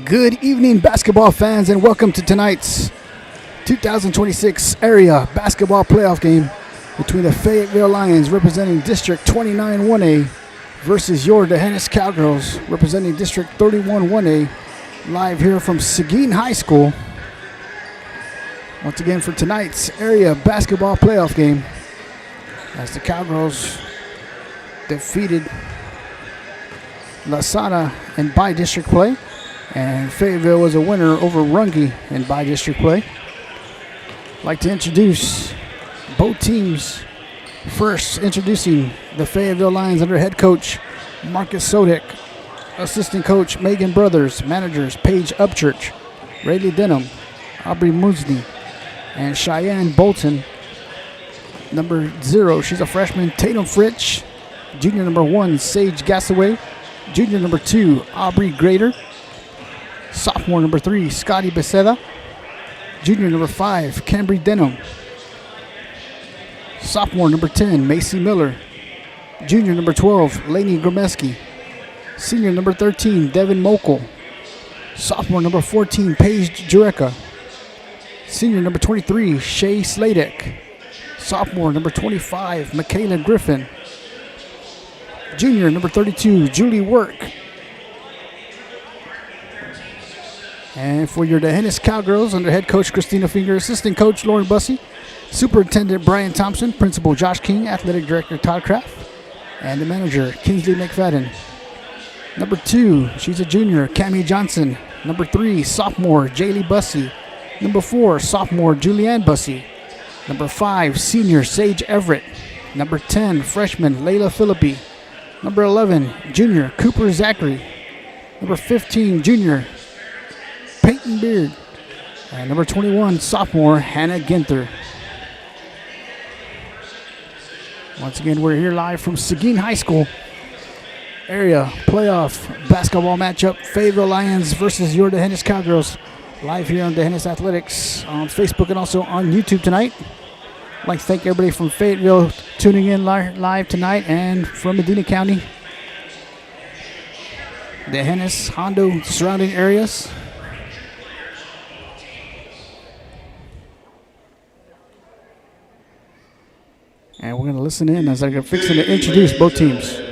Good evening, basketball fans, and welcome to tonight's 2026 area basketball playoff game between the Fayetteville Lions representing District 29 1A versus your D'Hanis Cowgirls representing District 31 1A, live here from Seguin High School. Once again for tonight's area basketball playoff game, as the Cowgirls defeated Lasana in bi-district play, and Fayetteville was a winner over Runge in bi-district play. I'd like to introduce both teams. First, introducing the Fayetteville Lions under head coach Marcus Sodek, assistant coach Megan Brothers, managers Paige Upchurch, Rayleigh Denham, Aubrey Musney, and Cheyenne Bolton. Number 0, she's a freshman, Tatum Fritsch. Junior number 1, Sage Gassaway. Junior number 2, Aubrey Grader. Sophomore number 3, Scotty Beceda. Junior number 5, Cambry Denham. Sophomore number 10, Macy Miller. Junior number 12, Lainey Gromeski. Senior number 13, Devin Mokel. Sophomore number 14, Paige Jureka. Senior number 23, Shay Sladek. Sophomore number 25, Michaela Griffin. Junior number 32, Julie Work. And for your D'Hanis Cowgirls, under head coach Christina Finger, assistant coach Lauren Bussey, superintendent Brian Thompson, principal Josh King, athletic director Todd Kraft, and the manager Kingsley McFadden. Number 2, she's a junior, Cammie Johnson. Number 3, sophomore Jaylee Bussey. Number 4, sophomore Julianne Bussey. Number 5, senior Sage Everett. Number 10, freshman Layla Philippi. Number 11, junior Cooper Zachary. Number 15, junior Peyton Beard. And number 21, sophomore Hannah Ginther. Once again, we're here live from Seguin High School. Area playoff basketball matchup, Fayetteville Lions versus your D'Hanis Cowgirls. Live here on D'Hanis Athletics on Facebook and also on YouTube tonight. I'd like to thank everybody from Fayetteville tuning in live tonight, and from Medina County, D'Hanis, Hondo, surrounding areas. And we're going to listen in as I'm fixing to introduce both teams.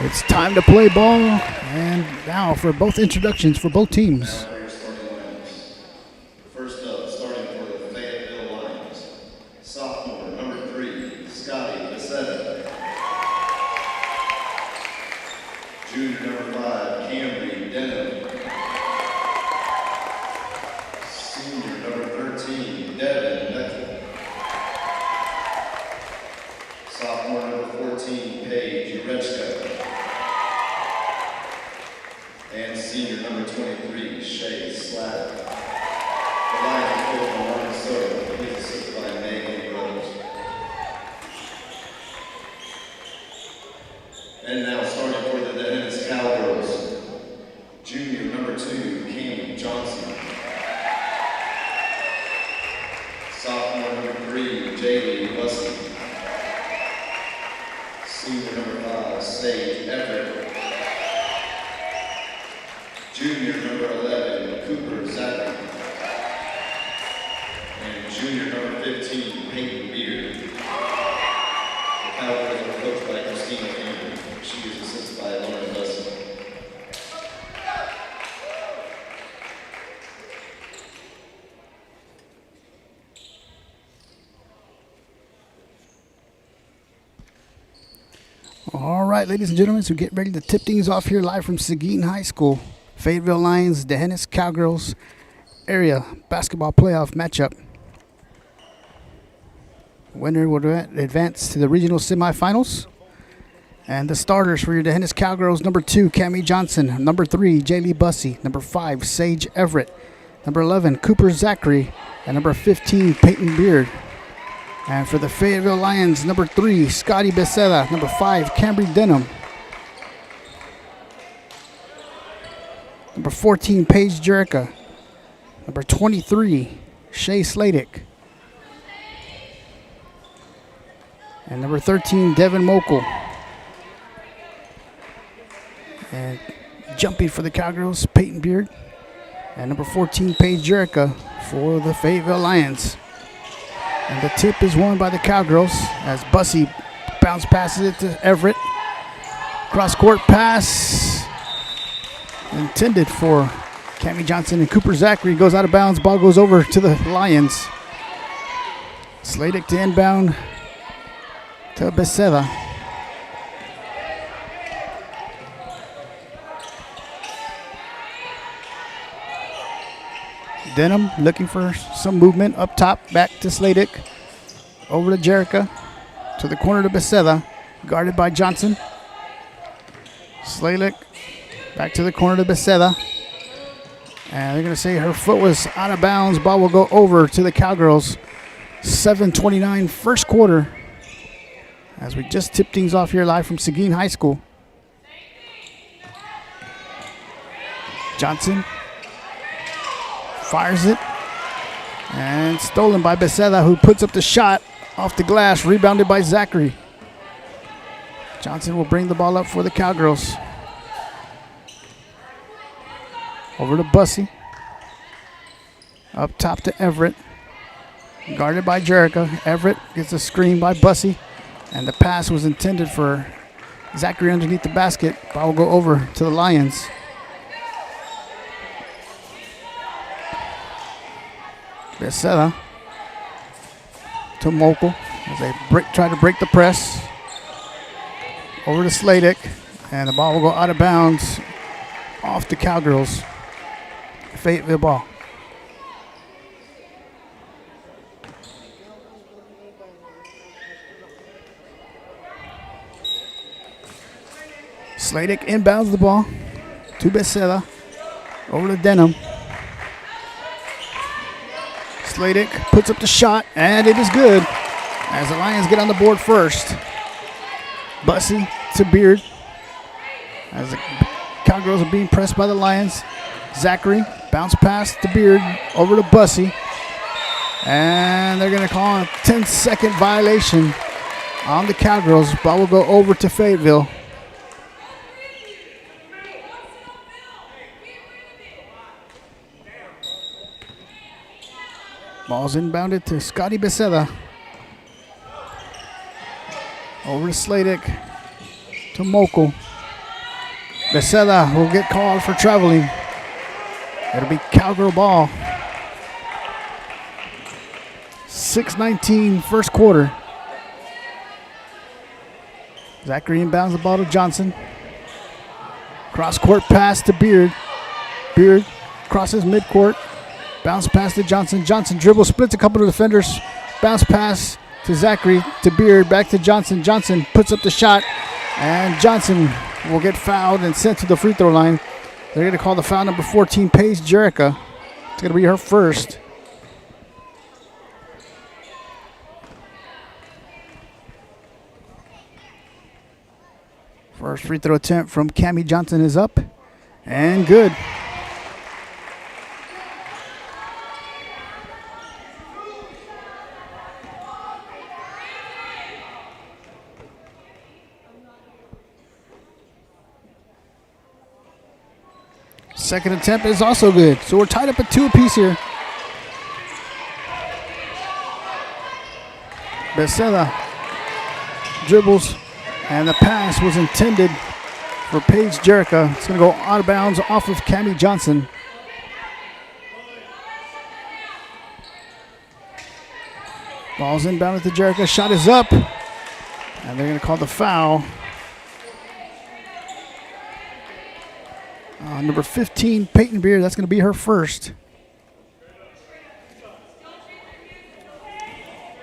It's time to play ball, and now for both introductions for both teams. First up, starting for the Fayetteville Lions, sophomore number 3, Scotty Beceda. Junior number 5, Cambry Denham. Senior number 13, Devin Metzel. Sophomore number 14, Paige Urechka. J.D. Bussey. Senior number 5, Sage Everett. Junior number 11, Cooper Zachary. And junior number 15, Peyton Beard. The Cowgirls are coached by Christina Campbell. She is assisted by Lauren Bussey. All right, ladies and gentlemen, so get ready to tip things off here live from Seguin High School. Fayetteville Lions, D'Hanis Cowgirls area basketball playoff matchup. Winner will advance to the regional semifinals. And the starters for your D'Hanis Cowgirls: number 2, Cammie Johnson; number 3, Jaylee Bussey; number 5, Sage Everett; number 11, Cooper Zachary; and number 15, Peyton Beard. And for the Fayetteville Lions, number 3, Scotty Becerra; number 5, Cambry Denham; number 14, Paige Jerica; number 23, Shay Sladek; and number 13, Devin Mokel. And jumping for the Cowgirls, Peyton Beard; and number 14, Paige Jerica for the Fayetteville Lions. And the tip is won by the Cowgirls as Bussey bounce passes it to Everett. Cross-court pass intended for Cammie Johnson, and Cooper Zachary goes out of bounds. Ball goes over to the Lions. Sladek to inbound to Becerra. Denham looking for some movement up top, back to Sladek, over to Jerica, to the corner to Becerra, guarded by Johnson. Sladek back to the corner to Becerra, and they're going to say her foot was out of bounds. Ball will go over to the Cowgirls. 7:29 first quarter, as we just tipped things off here live from Seguin High School. Johnson fires it, and stolen by Becerra, who puts up the shot off the glass, rebounded by Zachary. Johnson will bring the ball up for the Cowgirls. Over to Bussey. Up top to Everett. Guarded by Jerica. Everett gets a screen by Bussey, and the pass was intended for Zachary underneath the basket. Ball will go over to the Lions. Becerra to Mokel as they try to break the press. Over to Sladek, and the ball will go out of bounds off the Cowgirls. Fayetteville ball. Sladek inbounds the ball to Becerra. Over to Denham. Sladek puts up the shot, and it is good as the Lions get on the board first. Bussey to Beard as the Cowgirls are being pressed by the Lions. Zachary, bounce pass to Beard, over to Bussey. And they're going to call a 10-second violation on the Cowgirls. Ball will go over to Fayetteville. Ball's inbounded to Scotty Becerra. Over to Sladek, to Mokel. Becerra will get called for traveling. It'll be Cowgirl ball. 6:19 first quarter. Zachary inbounds the ball to Johnson. Cross-court pass to Beard. Beard crosses midcourt. Bounce pass to Johnson. Johnson dribbles, splits a couple of defenders. Bounce pass to Zachary, to Beard, back to Johnson. Johnson puts up the shot, and Johnson will get fouled and sent to the free throw line. They're going to call the foul number 14, Paige Jerica. It's going to be her first. First free throw attempt from Cammie Johnson is up and good. Second attempt is also good. So we're tied up at 2 apiece here. Becerra dribbles, and the pass was intended for Paige Jerica. It's going to go out of bounds off of Cammie Johnson. Ball's inbound at the Jerica. Shot is up, and they're going to call the foul. Number 15, Peyton Beard. That's going to be her first.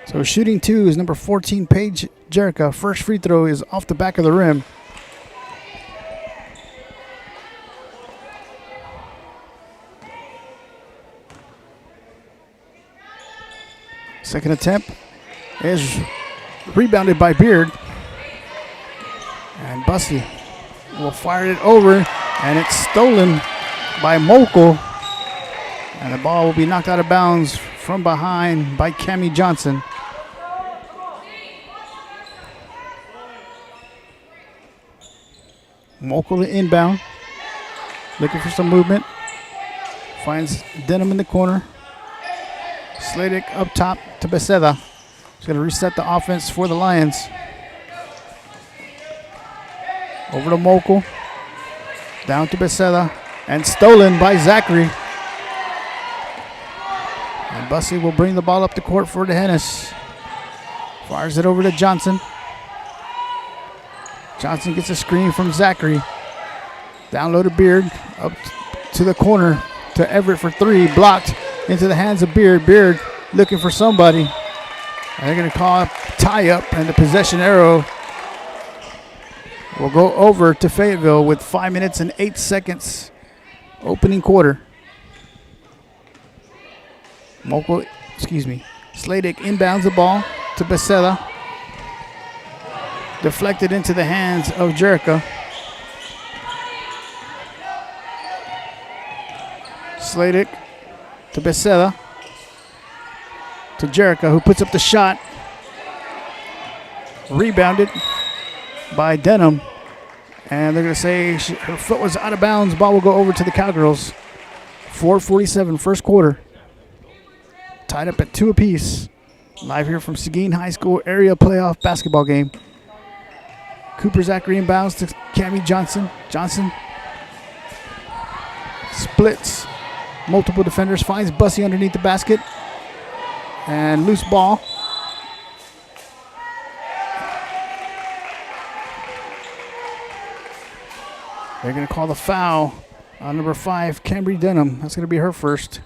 So shooting 2 is number 14, Paige Jerica. First free throw is off the back of the rim. Second attempt is rebounded by Beard. And Bussey will fire it over, and it's stolen by Mokel. And the ball will be knocked out of bounds from behind by Cammie Johnson. Mokel inbound, looking for some movement. Finds Denham in the corner. Sladek up top to Becerra. He's going to reset the offense for the Lions. Over to Mokel. Down to Becerra. And stolen by Zachary. And Bussey will bring the ball up the court for DeHennis. Fires it over to Johnson. Johnson gets a screen from Zachary. Down low to Beard. Up to the corner to Everett for 3. Blocked into the hands of Beard. Beard looking for somebody. And they're going to call a tie-up, and the possession arrow will go over to Fayetteville with 5 minutes and 8 seconds opening quarter. Sladek inbounds the ball to Becerra. Deflected into the hands of Jerica. Sladek to Becerra. To Jerica, who puts up the shot. Rebounded by Denham. And they're going to say her foot was out of bounds. Ball will go over to the Cowgirls. 4:47 first quarter. Tied up at 2 apiece. Live here from Seguin High School area playoff basketball game. Cooper Zachary inbounds to Cammie Johnson. Johnson splits multiple defenders, finds Bussey underneath the basket. And loose ball. They're going to call the foul on number 5, Cambry Denham. That's going to be her first.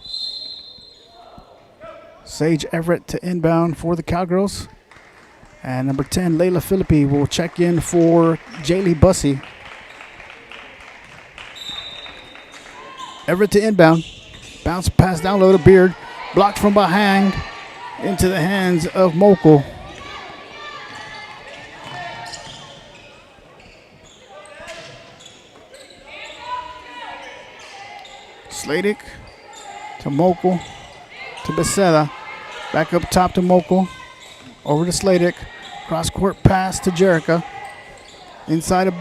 Sage Everett to inbound for the Cowgirls. And number 10, Layla Philippi, will check in for Jaylee Bussey. Everett to inbound. Bounce pass down low to Beard. Blocked from behind into the hands of Mokel. Sladek to Mokel to Becerra. Back up top to Mokel. Over to Sladek. Cross court pass to Jerica. Inside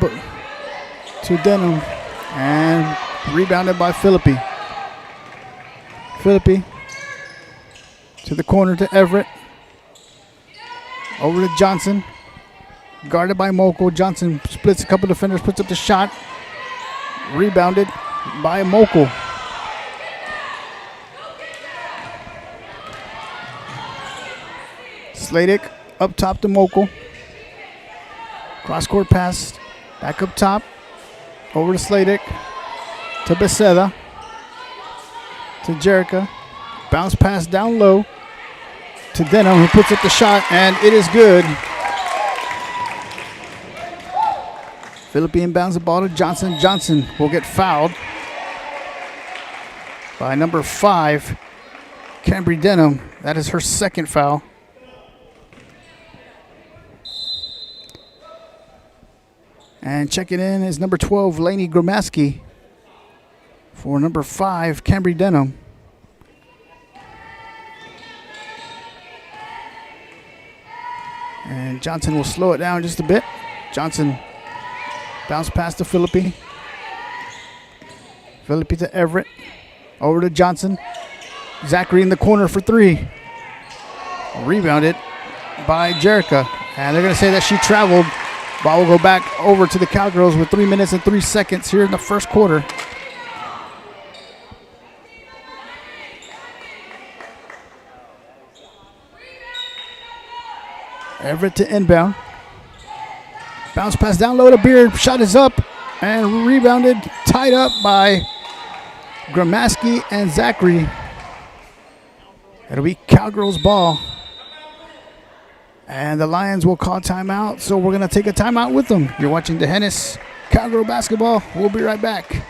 to Denham. And rebounded by Philippi. Philippi to the corner to Everett. Over to Johnson. Guarded by Mokel. Johnson splits a couple defenders, puts up the shot. Rebounded by Mokel. Sladek up top to Mokel. Cross court pass. Back up top. Over to Sladek. To Becerra. To Jerica. Bounce pass down low to Denham, who puts up the shot, and it is good. Philippi inbounds the ball to Johnson. Johnson will get fouled by number 5, Cambry Denham. That is her second foul. And checking in is number 12, Lainey Gromaski, for number 5, Cambry Denham. And Johnson will slow it down just a bit. Johnson bounce pass to Philippi. Philippi to Everett. Over to Johnson. Zachary in the corner for three. Rebounded by Jerica. And they're going to say that she traveled. Ball will go back over to the Cowgirls with 3 minutes and 3 seconds here in the first quarter. Everett to inbound. Bounce pass down low to Beard. Shot is up and rebounded. Tied up by Gramaski and Zachary. It'll be Cowgirls ball. And the Lions will call timeout, so we're going to take a timeout with them. You're watching the Hennis Cowgirl basketball. We'll be right back.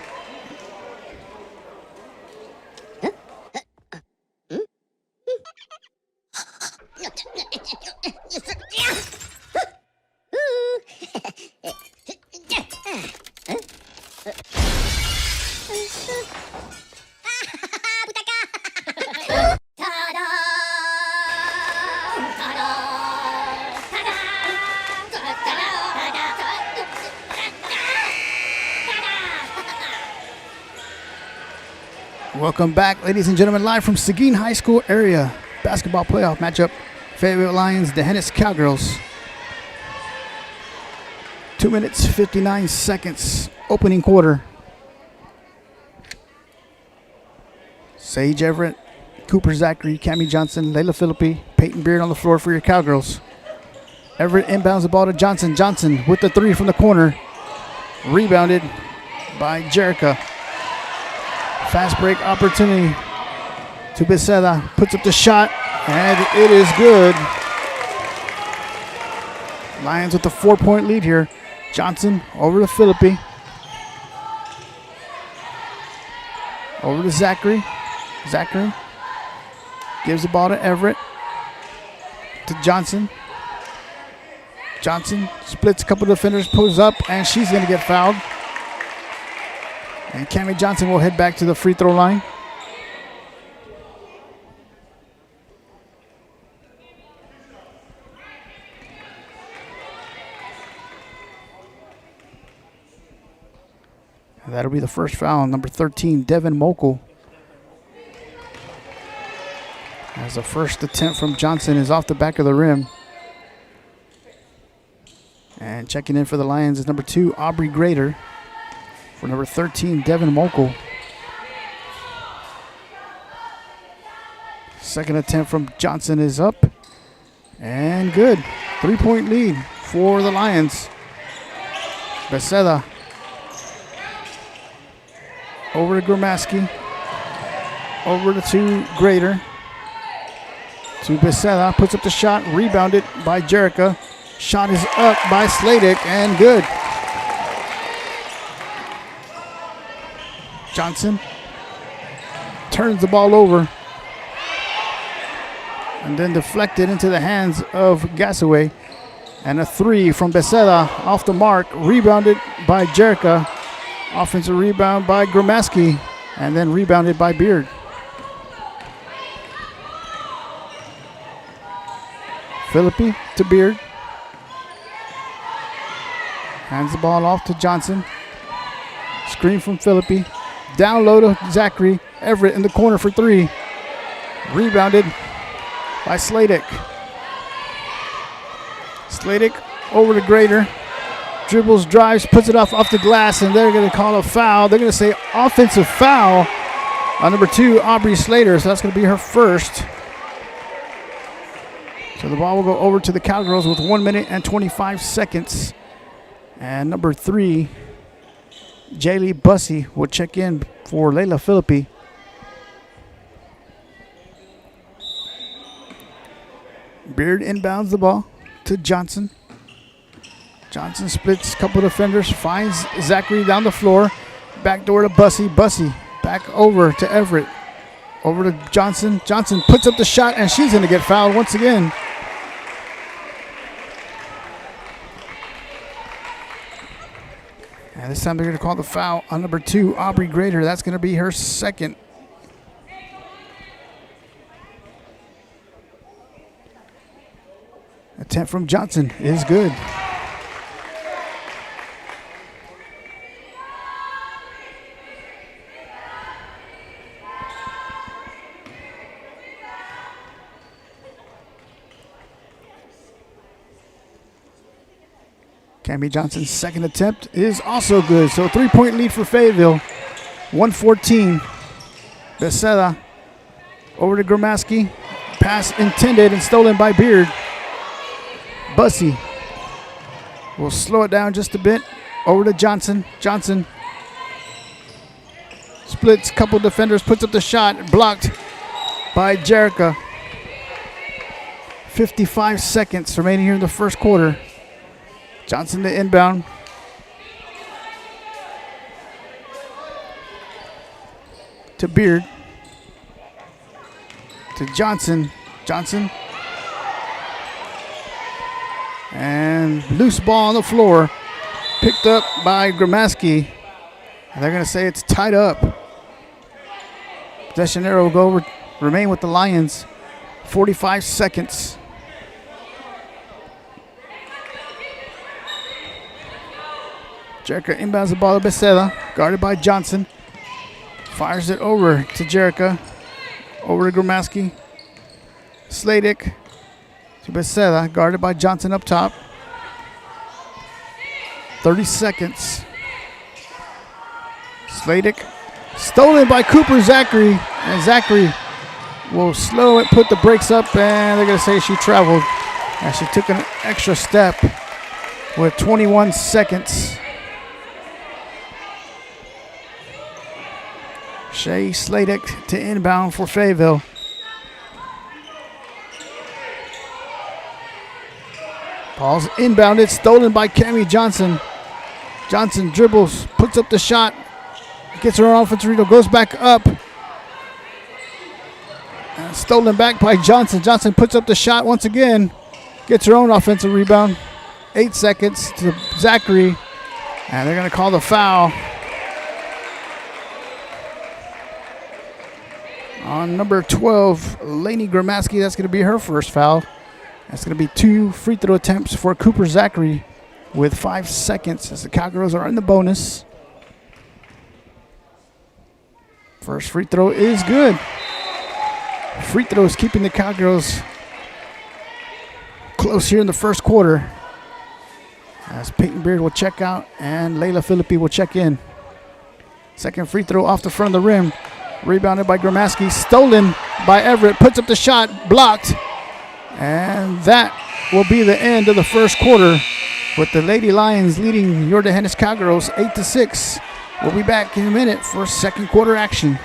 Welcome back, ladies and gentlemen, live from Seguin High School area. Basketball playoff matchup. Fayetteville Lions, the Hennis Cowgirls. 2 minutes, 59 seconds. Opening quarter. Sage Everett, Cooper Zachary, Cammie Johnson, Layla Philippi, Peyton Beard on the floor for your Cowgirls. Everett inbounds the ball to Johnson. Johnson with the three from the corner. Rebounded by Jerica. Fast break opportunity to Becerra. Puts up the shot, and it is good. Lions with a 4-point lead here. Johnson over to Philippi. Over to Zachary. Zachary gives the ball to Everett. To Johnson. Johnson splits a couple of defenders, pulls up, and she's going to get fouled. And Cammie Johnson will head back to the free throw line. And that'll be the first foul. Number 13, Devin Mokel. As the first attempt from Johnson is off the back of the rim. And checking in for the Lions is number 2, Aubrey Grader. For number 13, Devin Mokel. Second attempt from Johnson is up. And good. 3-point lead for the Lions. Becerra. Over to Gramaski. Over to Grader. To Becerra. Puts up the shot. Rebounded by Jerica. Shot is up by Sladek and good. Johnson turns the ball over and then deflected into the hands of Gasaway. And a three from Becerra off the mark, rebounded by Jerica. Offensive rebound by Gramaski, and then rebounded by Beard. Philippi to Beard. Hands the ball off to Johnson. Screen from Philippi. Down low to Zachary. Everett in the corner for three. Rebounded by Sladek. Sladek over to Grader. Dribbles, drives, puts it off the glass, and they're going to call a foul. They're going to say offensive foul on number 2, Aubrey Slater. So that's going to be her first. So the ball will go over to the Cowgirls with 1 minute and 25 seconds. And number 3, Jaylee Bussey will check in for Layla Philippi. Beard inbounds the ball to Johnson. Johnson splits a couple of defenders, finds Zachary down the floor. Backdoor to Bussey. Bussey back over to Everett. Over to Johnson. Johnson puts up the shot, and she's going to get fouled once again. And this time they're going to call the foul on number 2, Aubrey Grader. That's going to be her second. Attempt from Johnson is good. Cammie Johnson's second attempt is also good. So 3-point lead for Fayetteville. 114. Becerra over to Gramaski. Pass intended and stolen by Beard. Bussey will slow it down just a bit. Over to Johnson. Johnson splits a couple defenders, puts up the shot. Blocked by Jerica. 55 seconds remaining here in the first quarter. Johnson to inbound. To Beard. To Johnson. Johnson. And loose ball on the floor. Picked up by Gramaski. And they're going to say it's tied up. Possession arrow will remain with the Lions. 45 seconds. Jerica inbounds the ball to Becerra, guarded by Johnson. Fires it over to Jerica. Over to Gramaski. Sladek to Becerra, guarded by Johnson up top. 30 seconds. Sladek stolen by Cooper Zachary. And Zachary will slow it, put the brakes up, and they're going to say she traveled. And she took an extra step with 21 seconds. Shea Sladek to inbound for Fayetteville. Ball's inbounded, stolen by Cammie Johnson. Johnson dribbles, puts up the shot, gets her own offensive rebound, goes back up. And stolen back by Johnson. Johnson puts up the shot once again, gets her own offensive rebound. 8 seconds to Zachary, and they're going to call the foul on number 12, Lainey Gramaski. That's going to be her first foul. That's going to be 2 free throw attempts for Cooper Zachary with 5 seconds as the Cowgirls are in the bonus. First free throw is good. Free throws keeping the Cowgirls close here in the first quarter. As Peyton Beard will check out and Layla Philippi will check in. Second free throw off the front of the rim. Rebounded by Gramaski. Stolen by Everett. Puts up the shot. Blocked. And that will be the end of the first quarter with the Lady Lions leading your D'Hanis Cowgirls 8-6. We'll be back in a minute for second quarter action.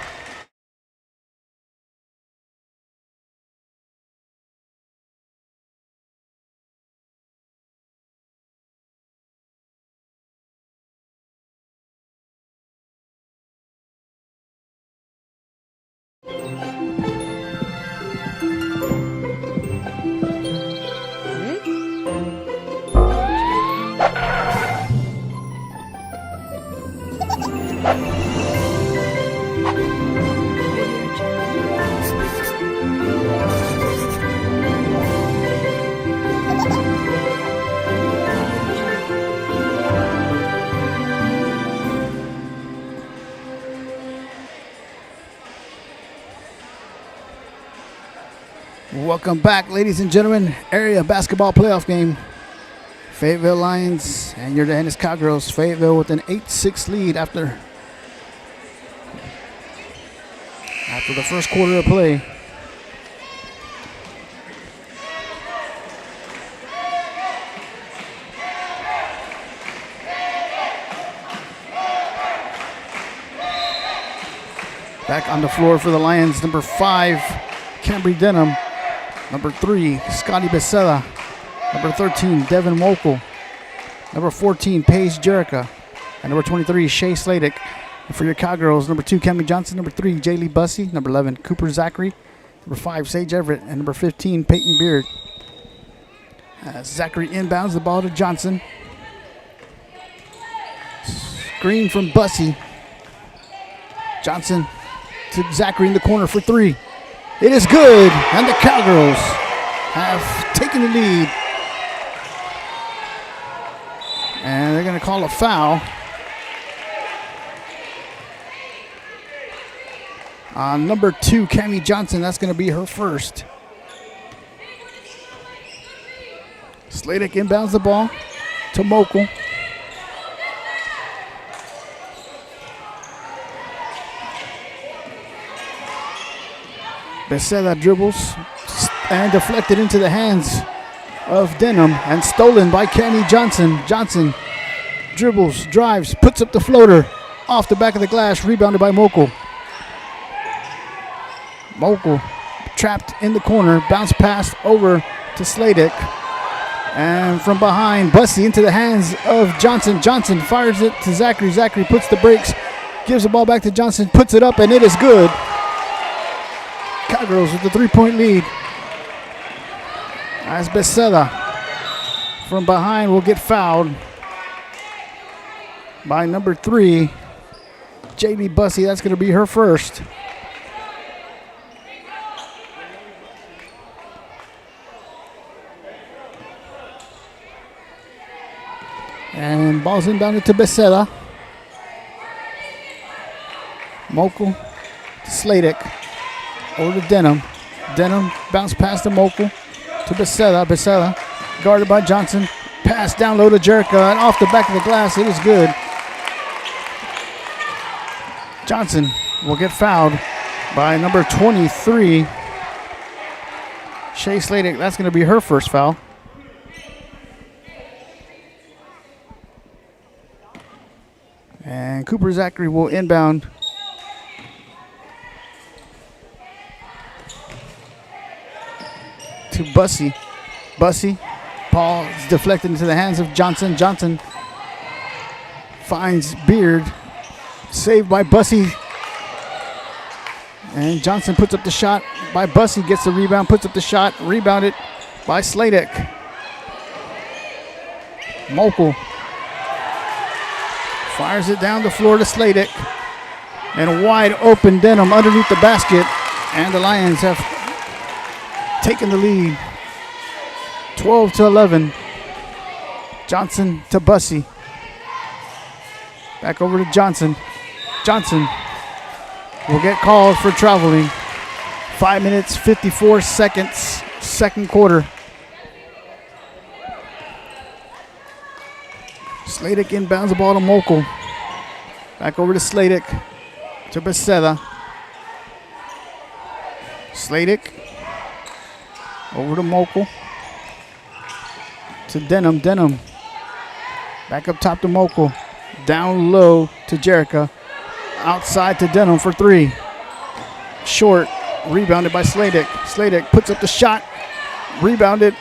Welcome back, ladies and gentlemen. Area basketball playoff game. Fayetteville Lions and your D'Hanis Cowgirls. Fayetteville with an 8-6 lead after the first quarter of play. Back on the floor for the Lions, number 5, Cambry Denham. Number 3, Scotty Becerra. Number 13, Devin Wokel. Number 14, Paige Jerica. And number 23, Shea Sladek. And for your Cowgirls, number 2, Cammie Johnson. Number 3, Jaylee Bussey. Number 11, Cooper Zachary. Number 5, Sage Everett. And number 15, Peyton Beard. Zachary inbounds the ball to Johnson. Screen from Bussey. Johnson to Zachary in the corner for 3. It is good, and the Cowgirls have taken the lead. And they're going to call a foul on number 2, Cammie Johnson. That's going to be her first. Sladek inbounds the ball. to Mokel. Becerra dribbles and deflected into the hands of Denham and stolen by Kenny Johnson. Johnson dribbles, drives, puts up the floater off the back of the glass, rebounded by Mokel. Mokel trapped in the corner, bounce pass over to Sladek. And from behind, Bussey into the hands of Johnson. Johnson fires it to Zachary. Zachary puts the brakes, gives the ball back to Johnson, puts it up, and it is good. Cowgirls with the 3-point lead. As Becerra from behind will get fouled by number 3, JB Bussey. That's going to be her first. And ball's inbounded to Becerra. Mokel to Sladek. Over to Denham. Denham bounce past to Mokel to Becerra. Becerra guarded by Johnson. Pass down low to Jerica and off the back of the glass. It is good. Johnson will get fouled by number 23, Shea Sladek. That's going to be her first foul. And Cooper Zachary will inbound. To Bussey. Bussey. Ball is deflected into the hands of Johnson. Johnson finds Beard. Saved by Bussey. And Johnson puts up the shot by Bussey. Gets the rebound. Puts up the shot. Rebounded by Sladek. Mokel fires it down the floor to Sladek. And a wide open Denham underneath the basket. And the Lions have taken the lead. 12-11. Johnson to Bussey. Back over to Johnson. Johnson will get called for traveling. 5 minutes, 54 seconds, second quarter. Sladek inbounds the ball to Mokel. Back over to Sladek. To Becerra. Sladek. Over to Mokel. To Denham. Denham. Back up top to Mokel. Down low to Jerica. Outside to Denham for 3. Short. Rebounded by Sladek. Sladek puts up the shot. Rebounded.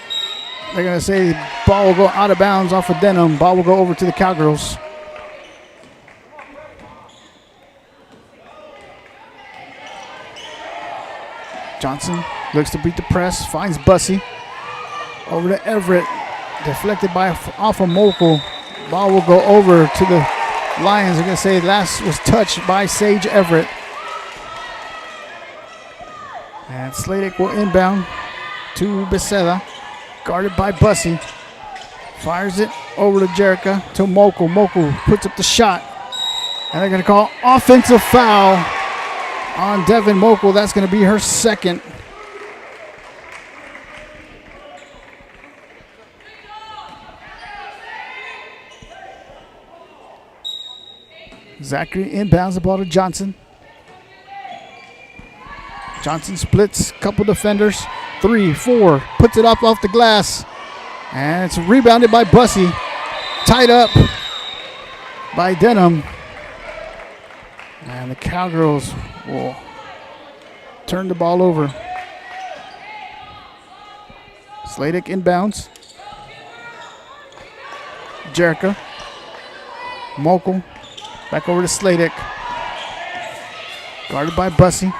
They're going to say ball will go out of bounds off of Denham. Ball will go over to the Cowgirls. Johnson looks to beat the press. Finds Bussey. Over to Everett. Deflected by off of Mokel. Ball will go over to the Lions. They're going to say last was touched by Sage Everett. And Sladek will inbound to Becerra. Guarded by Bussey. Fires it over to Jerica to Mokel. Mokel puts up the shot. And they're going to call offensive foul on Devin Mokel. That's going to be her second. Zachary inbounds the ball to Johnson. Johnson splits, couple defenders. 3, 4, puts it up off the glass. And it's rebounded by Bussey. Tied up by Denham. And the Cowgirls will turn the ball over. Sladek inbounds. Jerica. Mokel. Back over to Sladek. Guarded by Bussey.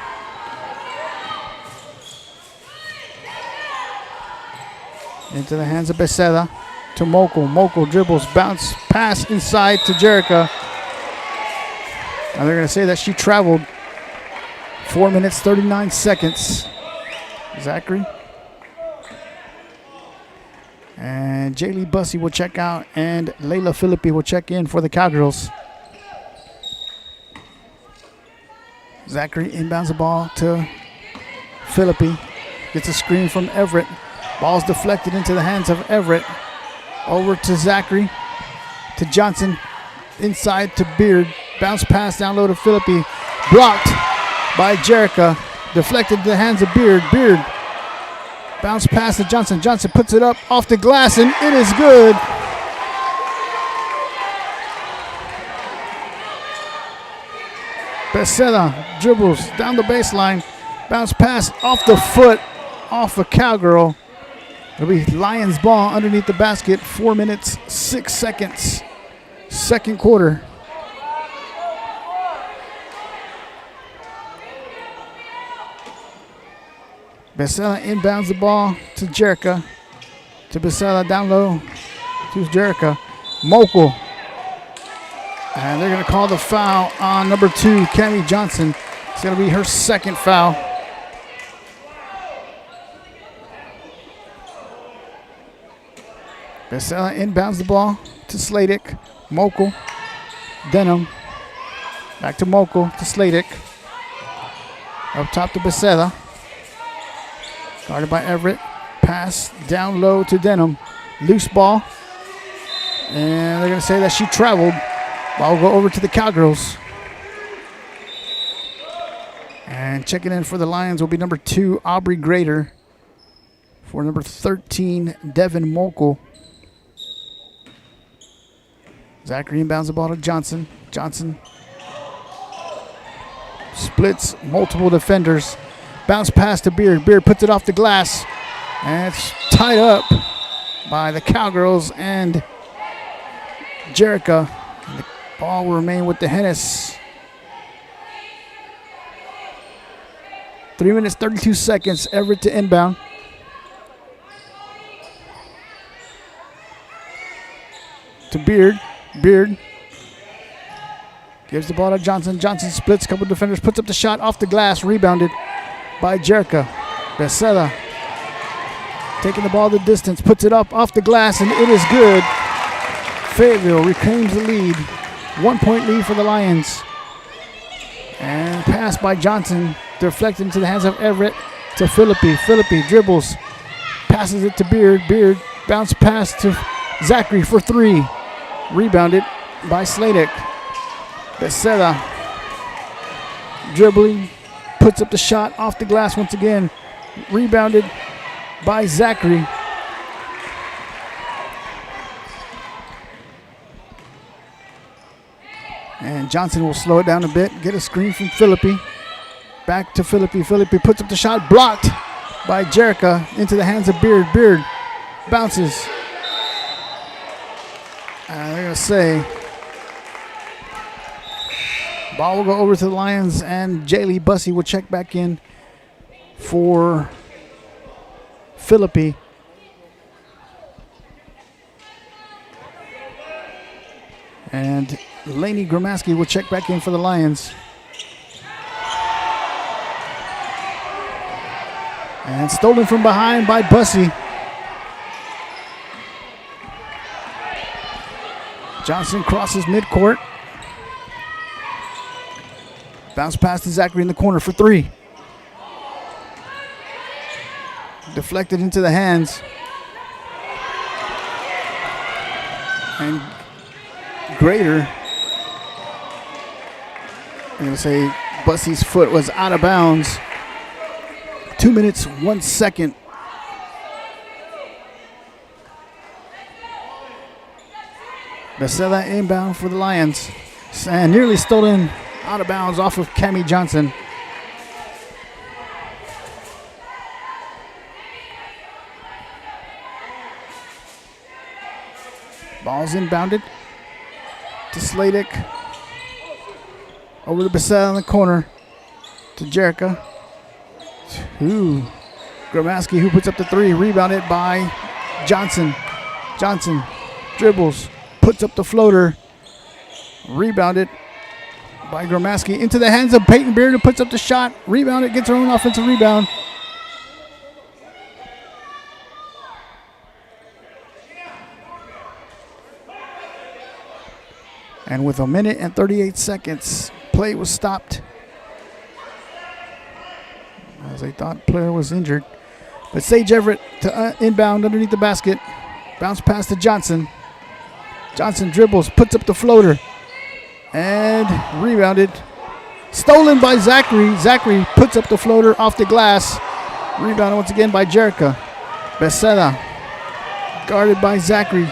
Into the hands of Becerra. To Mokel. Mokel dribbles, bounce, pass inside to Jerica. Now they're going to say that she traveled 4 minutes, 39 seconds. Zachary. And Jaylee Bussey will check out, and Layla Philippi will check in for the Cowgirls. Zachary inbounds the ball to Philippi. Gets a screen from Everett. Ball's deflected into the hands of Everett. Over to Zachary. to Johnson. Inside to Beard. Bounce pass down low to Philippi. Blocked by Jerica. Deflected to the hands of Beard. Beard. Bounce pass to Johnson. Johnson puts it up off the glass, and it is good. Becerra dribbles down the baseline. Bounce pass off the foot, off a Cowgirl. It'll be Lions ball underneath the basket. 4 minutes, 6 seconds. Second quarter. Becerra inbounds the ball to Jerica. To Becerra down low to Jerica. Mokel. And they're going to call the foul on number 2, Cammie Johnson. It's going to be her second foul. Becerra inbounds the ball to Sladek. Mokel. Denham. Back to Mokel to Sladek. Up top to Becerra. Guarded by Everett. Pass down low to Denham. Loose ball. And they're going to say that she traveled. Ball will go over to the Cowgirls. And checking in for the Lions will be number 2, Aubrey Grader. For number 13, Devin Mokel. Zachary inbounds the ball to Johnson. Johnson splits multiple defenders. Bounce pass to Beard. Beard puts it off the glass. And it's tied up by the Cowgirls and Jerica. And the ball will remain with the Hennis. 3 minutes, 32 seconds. Everett to inbound. To Beard. Beard gives the ball to Johnson. Johnson splits a couple defenders. Puts up the shot off the glass. Rebounded by Jerica. Becerra taking the ball the distance. Puts it up off the glass, and it is good. Fayetteville reclaims the lead. 1 point lead for the Lions. And pass by Johnson. Deflected into the hands of Everett to Philippi. Philippi dribbles. Passes it to Beard. Beard bounce pass to Zachary for 3. Rebounded by Sladek. Becerra dribbling. Puts up the shot off the glass once again. Rebounded by Zachary. And Johnson will slow it down a bit. Get a screen from Philippi. Back to Philippi. Philippi puts up the shot. Blocked by Jerica into the hands of Beard. Beard bounces. They're going to say ball will go over to the Lions, and Jaylee Bussey will check back in for Philippi. And Lainey Gromaski will check back in for the Lions. And stolen from behind by Bussey. Johnson crosses midcourt. Bounce pass to Zachary in the corner for 3. Deflected into the hands. And Grader, I'm going to say Bussey's foot was out of bounds. 2 minutes, 1 second. Becerra inbound for the Lions. And nearly stolen out of bounds off of Cammie Johnson. Ball's inbounded to Sladek. Over to Becerra in the corner to Jerica. To Gromaski, who puts up the 3. Rebounded by Johnson. Johnson dribbles. Puts up the floater. Rebounded by Gromaski into the hands of Peyton Beard, who puts up the shot. Rebounded, gets her own offensive rebound. And with 1 minute and 38 seconds, play was stopped as they thought player was injured. But Sage Everett to inbound underneath the basket. Bounce pass to Johnson. Johnson dribbles, puts up the floater, and rebounded. Stolen by Zachary. Zachary puts up the floater off the glass. Rebounded once again by Jerica. Becerra, guarded by Zachary,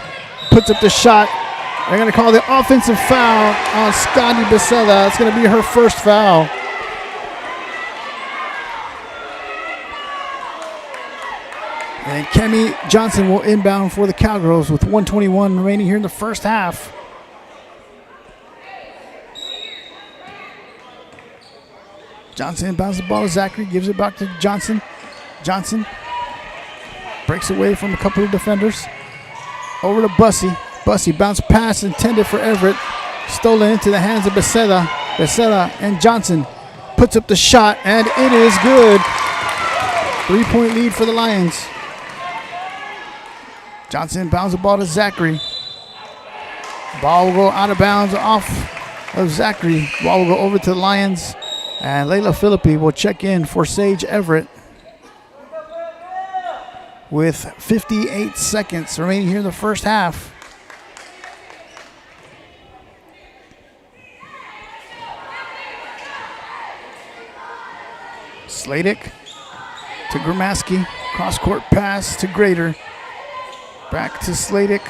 puts up the shot. They're going to call the offensive foul on Scotty Becerra. It's going to be her first foul. And Kemi Johnson will inbound for the Cowgirls with 1:21 remaining here in the first half. Johnson inbounds the ball to Zachary, gives it back to Johnson. Johnson breaks away from a couple of defenders. Over to Bussy. Bussy bounce pass intended for Everett. Stolen into the hands of Becerra. Becerra and Johnson puts up the shot, and it is good. 3-point lead for the Lions. Johnson bounds the ball to Zachary. Ball will go out of bounds off of Zachary. Ball will go over to the Lions. And Layla Philippi will check in for Sage Everett with 58 seconds remaining here in the first half. Sladek to Gramaski. Cross-court pass to Grader. Back to Sladek.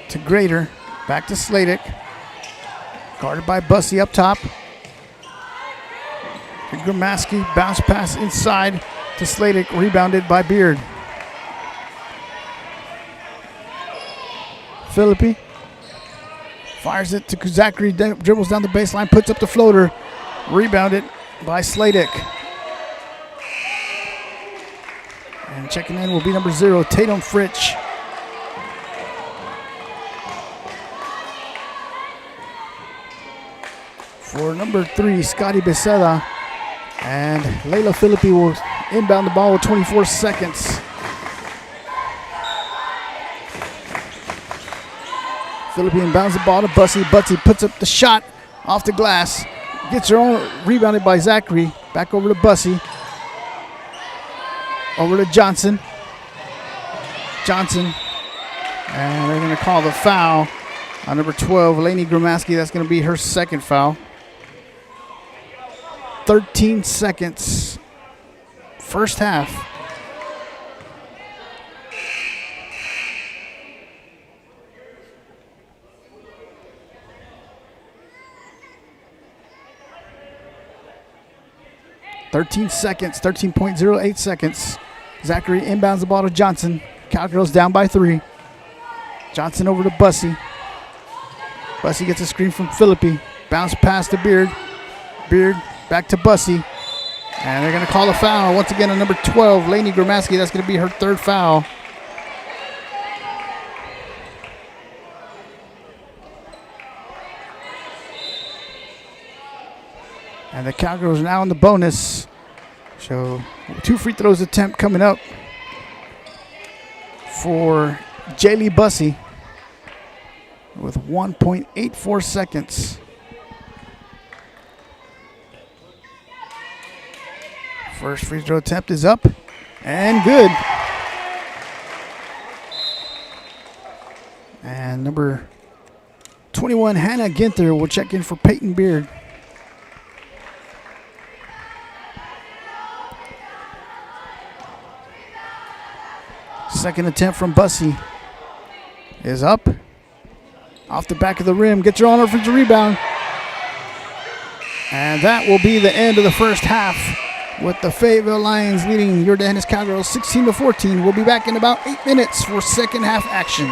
To Grader. Back to Sladek. Guarded by Bussy up top. To Gramaski. Bounce pass inside to Sladek. Rebounded by Beard. Philippi fires it to Zachary. Dribbles down the baseline. Puts up the floater. Rebounded by Sladek. And checking in will be number 0, Tatum Fritsch. For number 3, Scotty Becerra. And Layla Philippi will inbound the ball with 24 seconds. Philippi inbounds the ball to Bussy. Bussy puts up the shot off the glass. Gets her own, rebounded by Zachary. Back over to Bussy. Over to Johnson. Johnson. And they're going to call the foul on number 12, Lainey Gramaski. That's going to be her second foul. 13 seconds. First half. .08 seconds. Zachary inbounds the ball to Johnson. Cowgirls down by 3. Johnson over to Bussy. Bussy gets a screen from Philippi. Bounce pass to Beard. Beard back to Bussy. And they're going to call a foul once again on number 12, Lainey Gramaski. That's going to be her third foul. And the Cowgirls are now in the bonus. So 2 free throws attempt coming up for Jaylee Bussy with 1.84 seconds. First free throw attempt is up and good. And number 21, Hannah Ginther, will check in for Peyton Beard. Second attempt from Bussy is up. Off the back of the rim. Gets her on over to rebound. And that will be the end of the first half with the Fayetteville Lions leading your Dennis Cowgirls 16-14. We'll be back in about 8 minutes for second half action.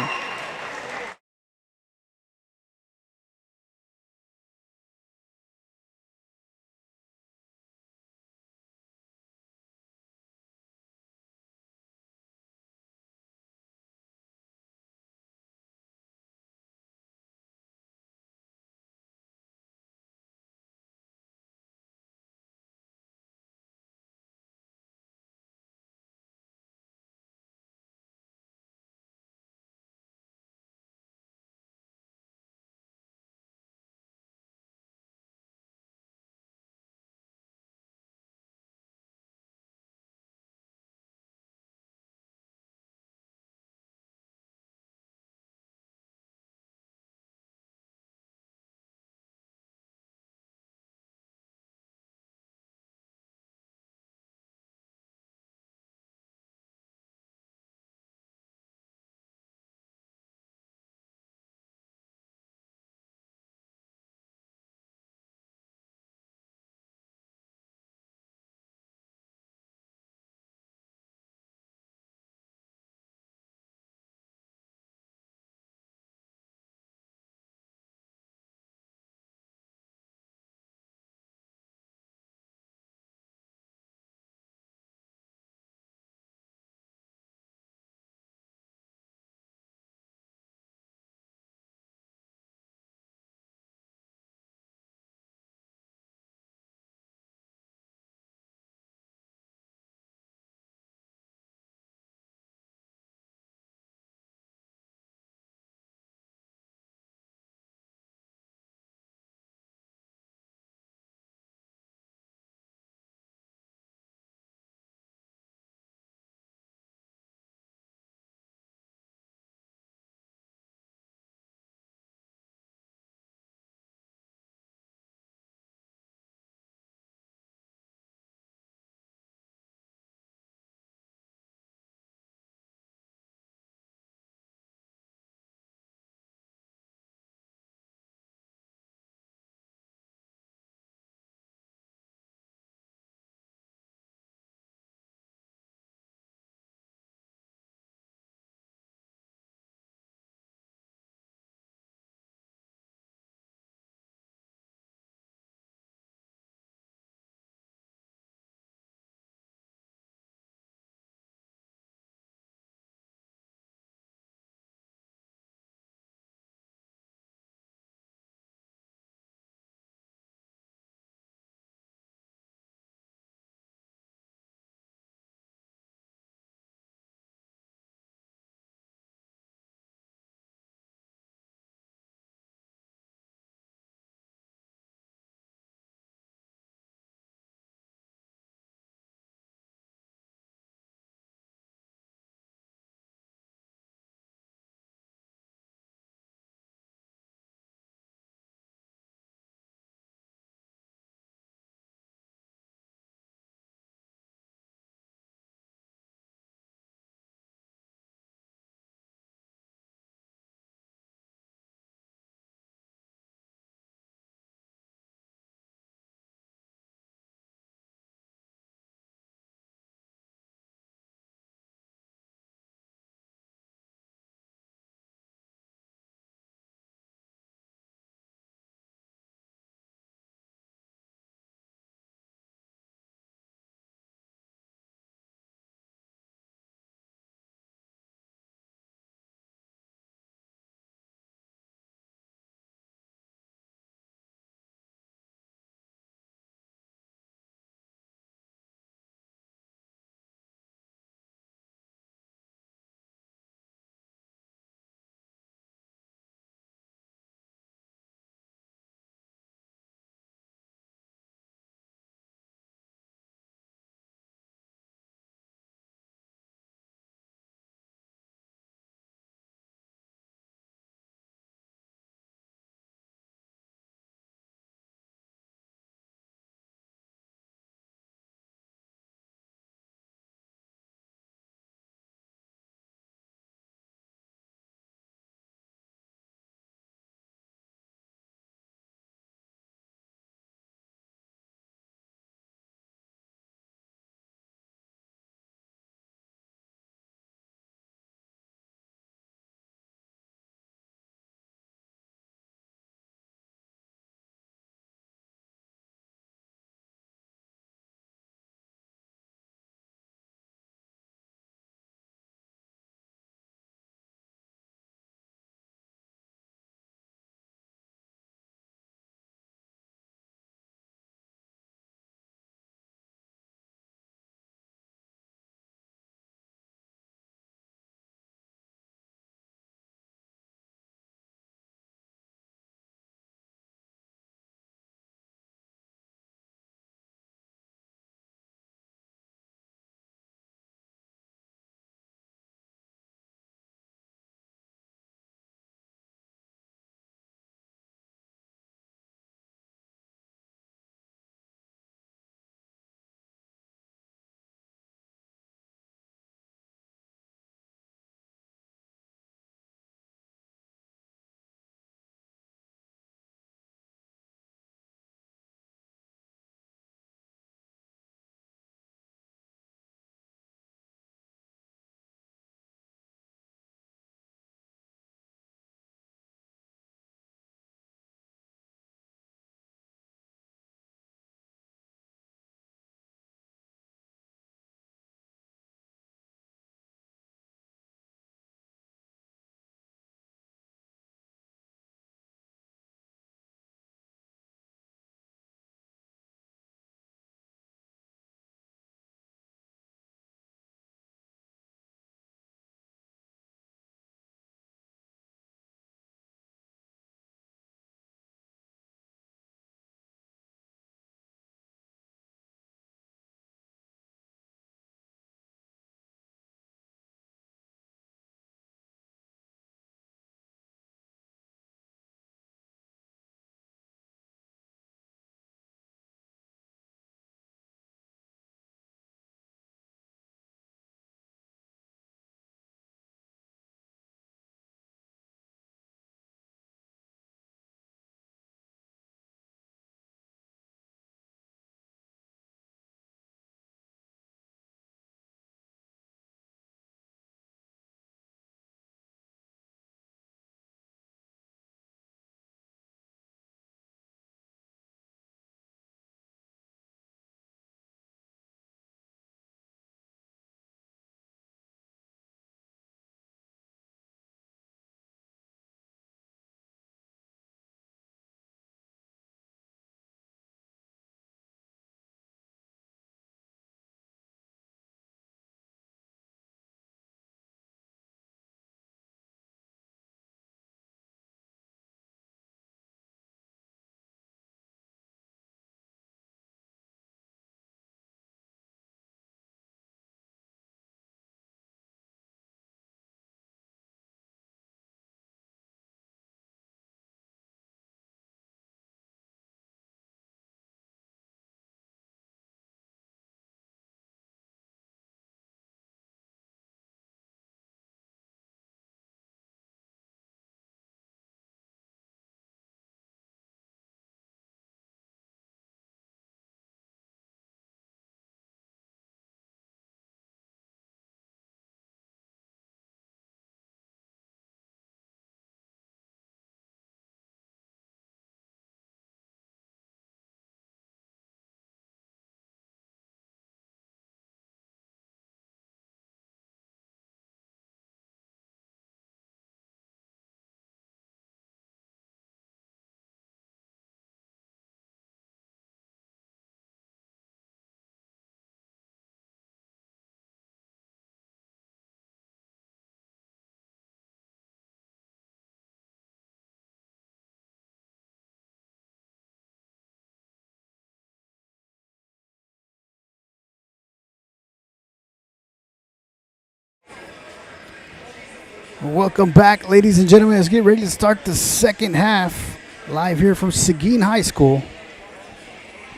Welcome back, ladies and gentlemen. Let's get ready to start the second half. Live here from Seguin High School.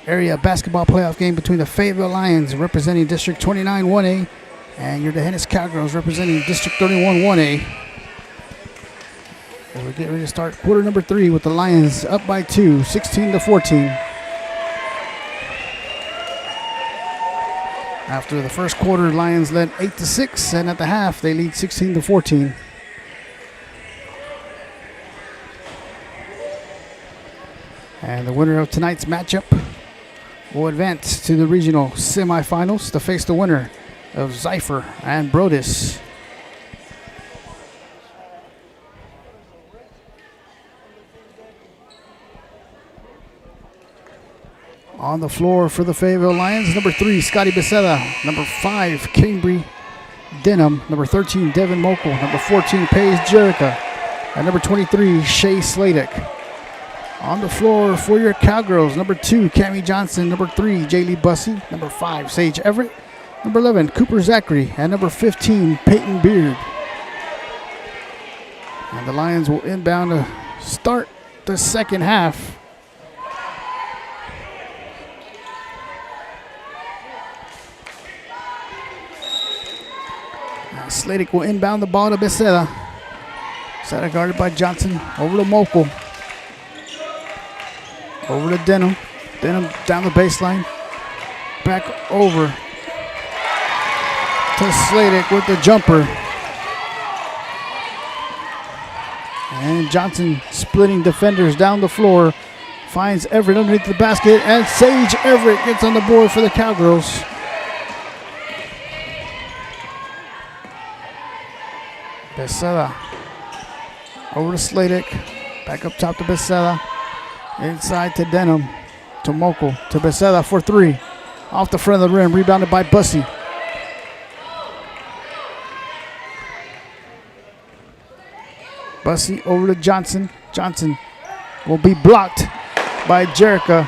Area basketball playoff game between the Fayetteville Lions representing District 29 1A and your Dehennis Cowgirls representing District 31 1A. And we're getting ready to start quarter number 3 with the Lions up by 2, 16-14. After the first quarter, Lions led 8-6, and at the half, they lead 16-14. And the winner of tonight's matchup will advance to the regional semifinals to face the winner of Zypher and Brodus. On the floor for the Fayetteville Lions, number 3, Scotty Becerra. Number 5, Cambry Denham. Number 13, Devin Mokel. Number 14, Paige Jerica. And number 23, Shay Sladek. On the floor for your Cowgirls, number 2, Cammie Johnson. Number 3, Jaylee Bussey. Number 5, Sage Everett. Number 11, Cooper Zachary. And number 15, Peyton Beard. And the Lions will inbound to start the second half. Sladek will inbound the ball to Becerra. Becerra guarded by Johnson. Over to Mokel. Over to Denham. Denham down the baseline. Back over to Sladek with the jumper. And Johnson splitting defenders down the floor. Finds Everett underneath the basket. And Sage Everett gets on the board for the Cowgirls. Becerra over to Sladek. Back up top to Becerra. Inside to Denham. To Mokel. To Becerra for 3. Off the front of the rim. Rebounded by Bussey. Bussey over to Johnson. Johnson will be blocked by Jerica.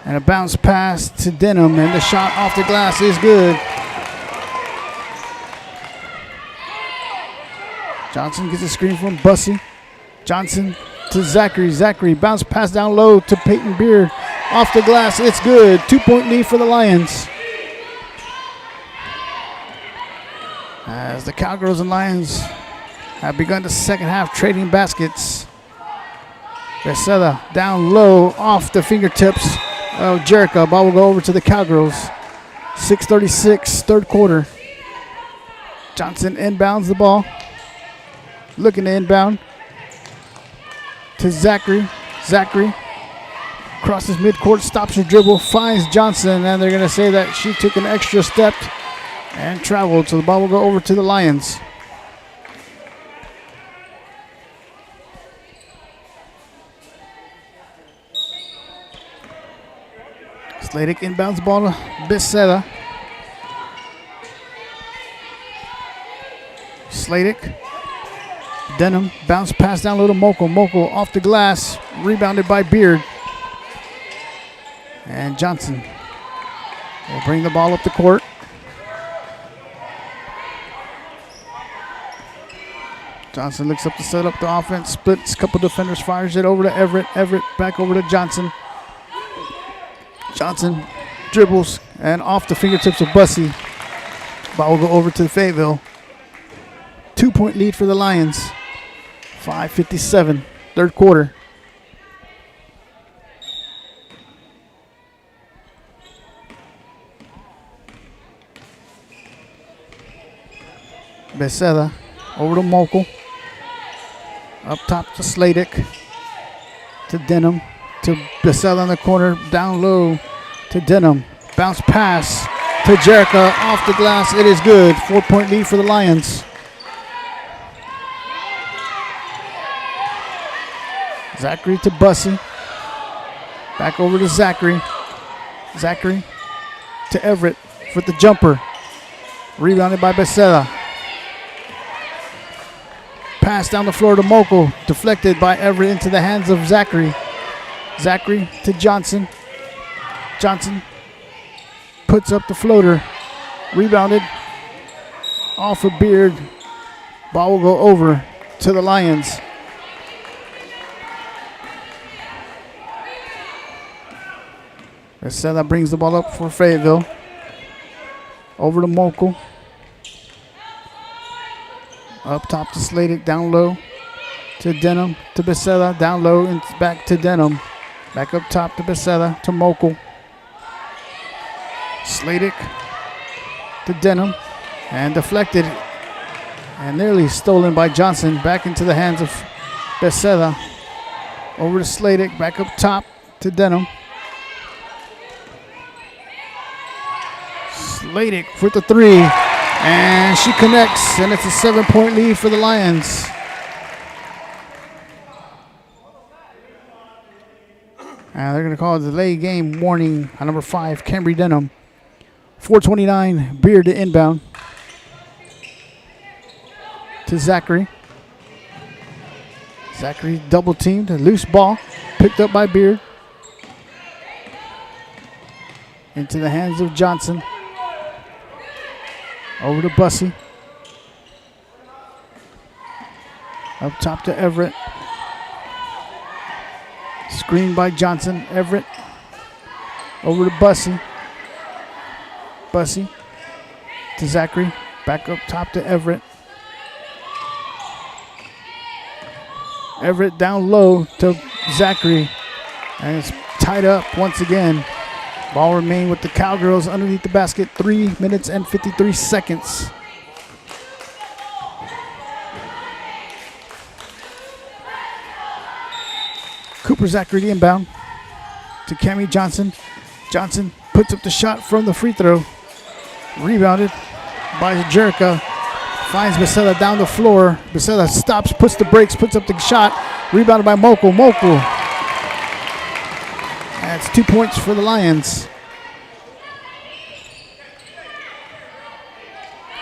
And a bounce pass to Denham. And the shot off the glass is good. Johnson gets a screen from Bussey. Johnson to Zachary. Zachary bounce pass down low to Peyton Beard. Off the glass, it's good. 2-point lead for the Lions. As the Cowgirls and Lions have begun the second half trading baskets. Becerra down low off the fingertips of Jerica. Ball will go over to the Cowgirls. 6:36, third quarter. Johnson inbounds the ball. Looking to inbound to Zachary. Zachary crosses midcourt, stops her dribble, finds Johnson, and they're going to say that she took an extra step and traveled. So the ball will go over to the Lions. Sladek inbounds the ball to Becerra. Sladek. Denham bounce pass down low to Mokel. Mokel off the glass, rebounded by Beard. And Johnson will bring the ball up the court. Johnson looks up to set up the offense, splits a couple defenders, fires it over to Everett. Everett back over to Johnson. Johnson dribbles and off the fingertips of Bussey. Ball will go over to Fayetteville. 2-point lead for the Lions. 5:57, third quarter. Becerra over to Mokel. Up top to Sladek. To Denham. To Becerra in the corner. Down low to Denham. Bounce pass to Jerica. Off the glass. It is good. 4-point lead for the Lions. Zachary to Bussey. Back over to Zachary. Zachary to Everett for the jumper. Rebounded by Becerra. Pass down the floor to Mokel. Deflected by Everett into the hands of Zachary. Zachary to Johnson. Johnson puts up the floater. Rebounded off of Beard. Ball will go over to the Lions. Becerra brings the ball up for Fayetteville. Over to Mokel. Up top to Sladick, down low to Denham, to Becerra, down low and back to Denham. Back up top to Becerra, to Mokel. Sladick to Denham, and deflected and nearly stolen by Johnson. Back into the hands of Becerra. Over to Sladick, back up top to Denham. Sladick with the three, and she connects, and it's a 7-point lead for the Lions. They're going to call a delay game warning on number 5, Cambry Denham. 4:29, Beard to inbound. To Zachary. Zachary double teamed, a loose ball, picked up by Beard. Into the hands of Johnson. Over to Bussey. Up top to Everett. Screen by Johnson. Everett. Over to Bussey. Bussey to Zachary. Back up top to Everett. Everett down low to Zachary. And it's tied up once again. Ball remained with the Cowgirls underneath the basket. 3 minutes and 53 seconds. Cooper Zachary the inbound to Cammie Johnson. Johnson puts up the shot from the free throw. Rebounded by Jerica. Finds Becerra down the floor. Becerra stops, puts the brakes, puts up the shot. Rebounded by Mokel. Mokel. That's 2 points for the Lions.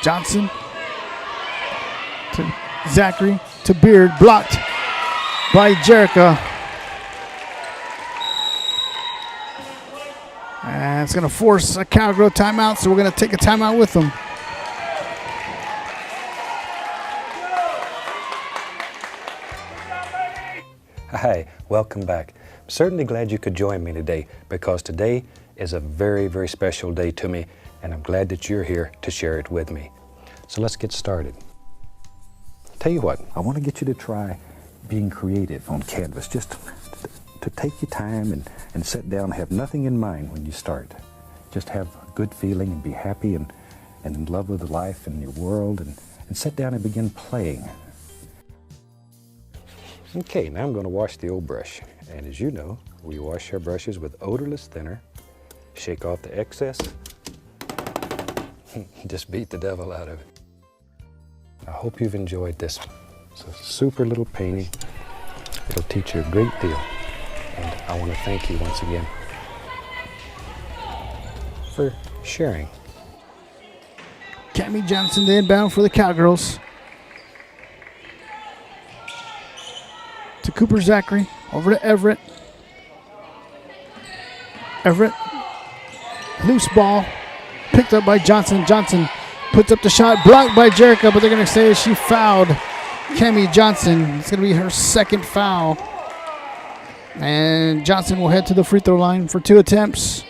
Johnson to Zachary to Beard. Blocked by Jerica. And it's going to force a Cowgirl timeout, so we're going to take a timeout with them. Hi, welcome back. I'm certainly glad you could join me today, because today is a very, very special day to me, and I'm glad that you're here to share it with me. So let's get started. Tell you what, I want to get you to try being creative on canvas. Just to take your time and sit down and have nothing in mind when you start. Just have a good feeling and be happy and in love with life and your world, and sit down and begin playing. Okay, now I'm going to wash the old brush. And as you know, we wash our brushes with odorless thinner, shake off the excess, just beat the devil out of it. I hope you've enjoyed this. It's a super little painting. It'll teach you a great deal. And I want to thank you once again for sharing. Cammie Johnson the inbound for the Cowgirls. To Cooper Zachary. Over to Everett. Everett. Loose ball. Picked up by Johnson. Johnson puts up the shot. Blocked by Jerica, but they're going to say she fouled Cammie Johnson. It's going to be her second foul. And Johnson will head to the free throw line for 2 attempts.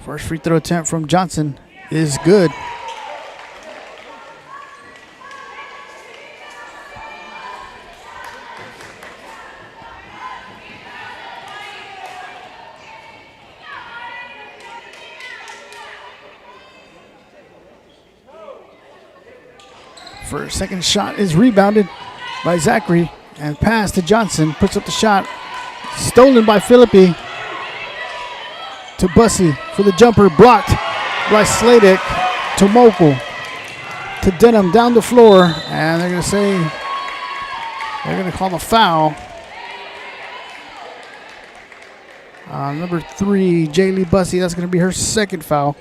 First free throw attempt from Johnson is good. First, second shot is rebounded by Zachary and pass to Johnson. Puts up the shot. Stolen by Philippi. To Bussey for the jumper, blocked by Sladick. To Mokel. To Denham down the floor, and they're going to say they're going to call the foul. Number 3, Jaylee Bussey. That's going to be her second foul.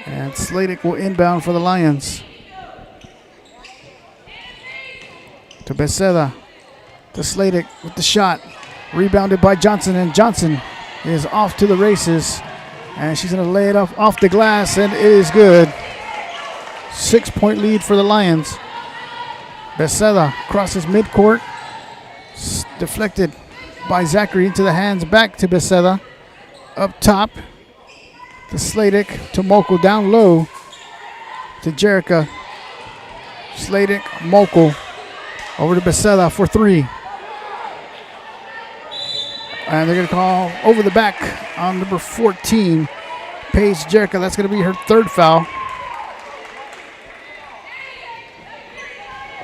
And Sladick will inbound for the Lions. to Becerra. To Sladek with the shot. Rebounded by Johnson, and Johnson is off to the races. And she's going to lay it off the glass, and it is good. 6-point lead for the Lions. Becerra crosses midcourt. Deflected by Zachary into the hands, back to Becerra. Up top to Sladek, to Mokel down low to Jerica. Sladek, Mokel over to Becerra for three. And they're going to call over the back on number 14, Paige Jerica. That's going to be her third foul.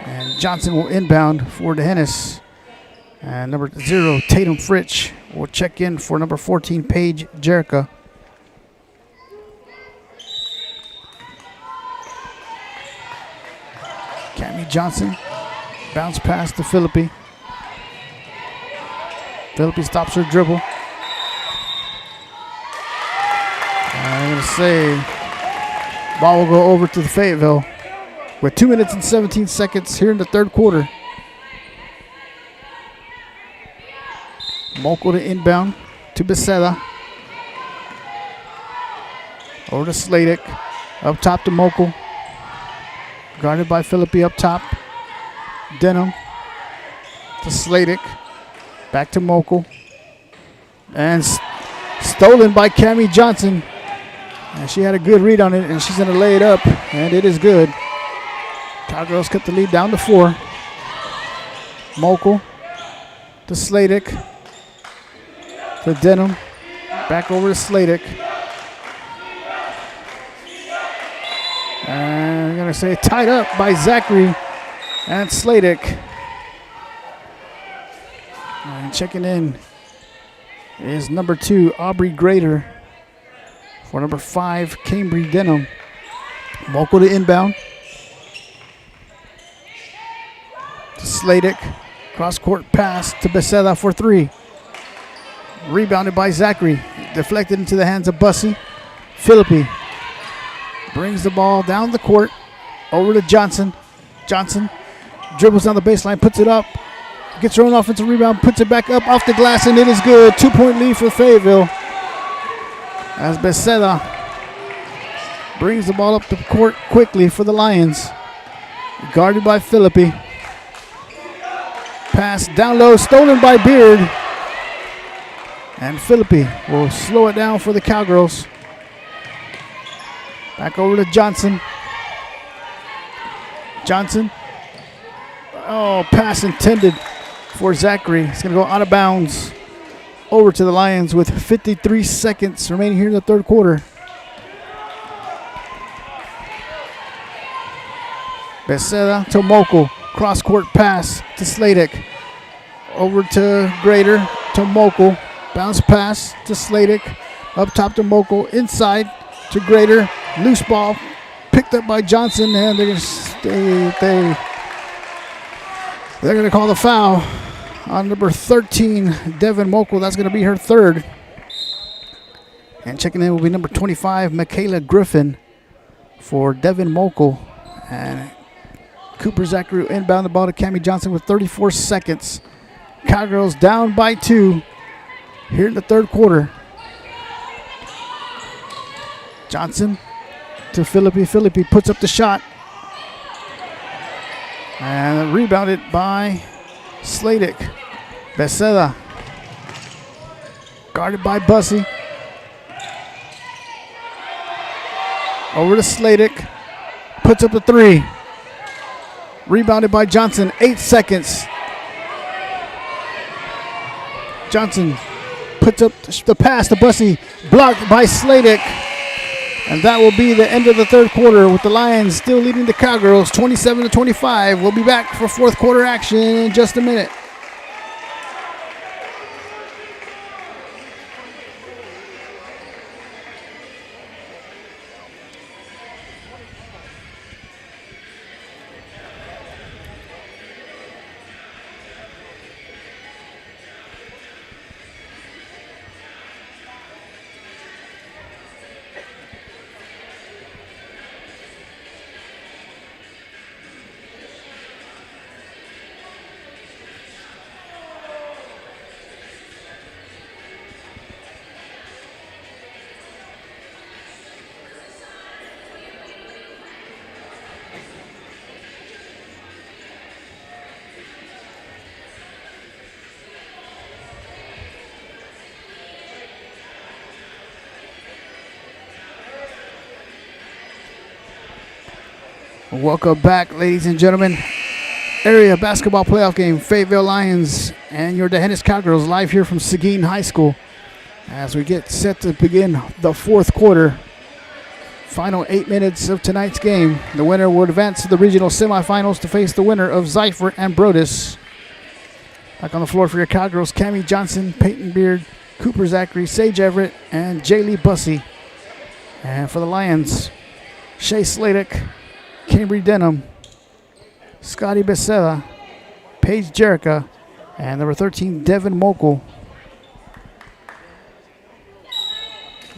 And Johnson will inbound for DeHennis. And number 0, Tatum Fritsch, will check in for number 14, Paige Jerica. Cammie Johnson, bounce pass to Philippi. Philippi stops her dribble. I'm going to say ball will go over to the Fayetteville with 2 minutes and 17 seconds here in the third quarter. Mokel to inbound to Becerra. Over to Sladek. Up top to Mokel. Guarded by Philippi up top. Denham to Sladek. Back to Mokel. And stolen by Cammie Johnson. And she had a good read on it, and she's going to lay it up, and it is good. Cowgirls cut the lead down to 4. Mokel to Sladek. To Denham. Back over to Sladek. And I'm going to say tied up by Zachary and Sladek. And checking in is number 2, Aubrey Grader. For number 5, Cambry Denham. Mokel to inbound. To Sladek. Cross-court pass to Becerra for 3. Rebounded by Zachary. Deflected into the hands of Bussey. Philippi brings the ball down the court. Over to Johnson. Johnson dribbles down the baseline, puts it up. Gets her own offensive rebound, puts it back up off the glass, and it is good. 2-point lead for Fayetteville. As Becerra brings the ball up the court quickly for the Lions. Guarded by Philippi. Pass down low, stolen by Beard. And Philippi will slow it down for the Cowgirls. Back over to Johnson. Johnson. Oh, pass intended for Zachary. It's going to go out of bounds. Over to the Lions with 53 seconds remaining here in the third quarter. Becerra to Mokel. Cross-court pass to Sladek. Over to Grader to Mokel. Bounce pass to Sladek. Up top to Mokel. Inside to Grader. Loose ball. Picked up by Johnson. And they're going to call the foul on number 13, Devin Mokel. That's going to be her third. And checking in will be number 25, Michaela Griffin for Devin Mokel. And Cooper Zachary inbound the ball to Cammie Johnson with 34 seconds. Cowgirls down by 2 here in the third quarter. Johnson to Philippi. Philippi puts up the shot. And rebounded by Sladek. Becerra. Guarded by Bussey. Over to Sladek. Puts up the 3. Rebounded by Johnson. 8 seconds. Johnson puts up the pass to Bussey. Blocked by Sladek. And that will be the end of the third quarter with the Lions still leading the Cowgirls 27-25. We'll be back for fourth quarter action in just a minute. Welcome back, ladies and gentlemen. Area basketball playoff game, Fayetteville Lions and your D'Hanis Cowgirls live here from Seguin High School as we get set to begin the fourth quarter. Final 8 minutes of tonight's game. The winner will advance to the regional semifinals to face the winner of Zyphert and Brodus. Back on the floor for your Cowgirls, Cammie Johnson, Peyton Beard, Cooper Zachary, Sage Everett, and Jaylee Bussey. And for the Lions, Shea Sladek, Cambry Denham, Scotty Becerra, Paige Jerica, and number 13, Devin Mokel.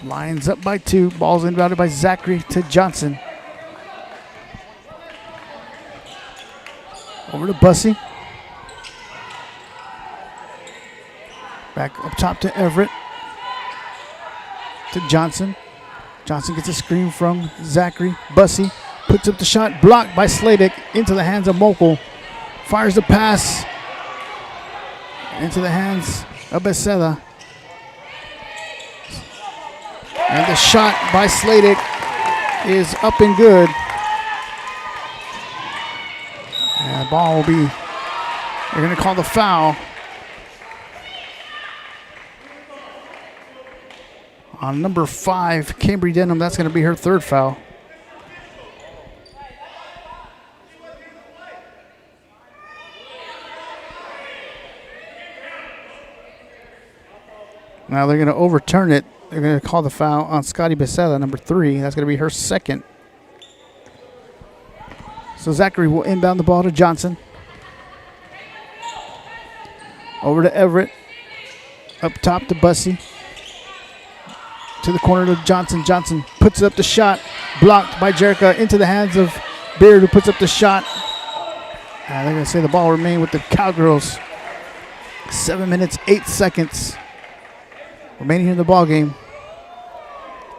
Lions up by 2. Ball's inbounded by Zachary to Johnson. Over to Bussey. Back up top to Everett. To Johnson. Johnson gets a screen from Zachary. Bussey puts up the shot, blocked by Sladek into the hands of Mokel. Fires the pass into the hands of Becerra. And the shot by Sladek is up and good. And the ball will be, they're going to call the foul on number 5, Cambry Denham. That's going to be her third foul. Now they're going to overturn it. They're going to call the foul on Scotty Becerra, number 3. That's going to be her second. So Zachary will inbound the ball to Johnson. Over to Everett. Up top to Bussey. To the corner to Johnson. Johnson puts up the shot. Blocked by Jerica into the hands of Beard, who puts up the shot. And they're going to say the ball remain with the Cowgirls. 7 minutes, 8 seconds remaining in the ball game.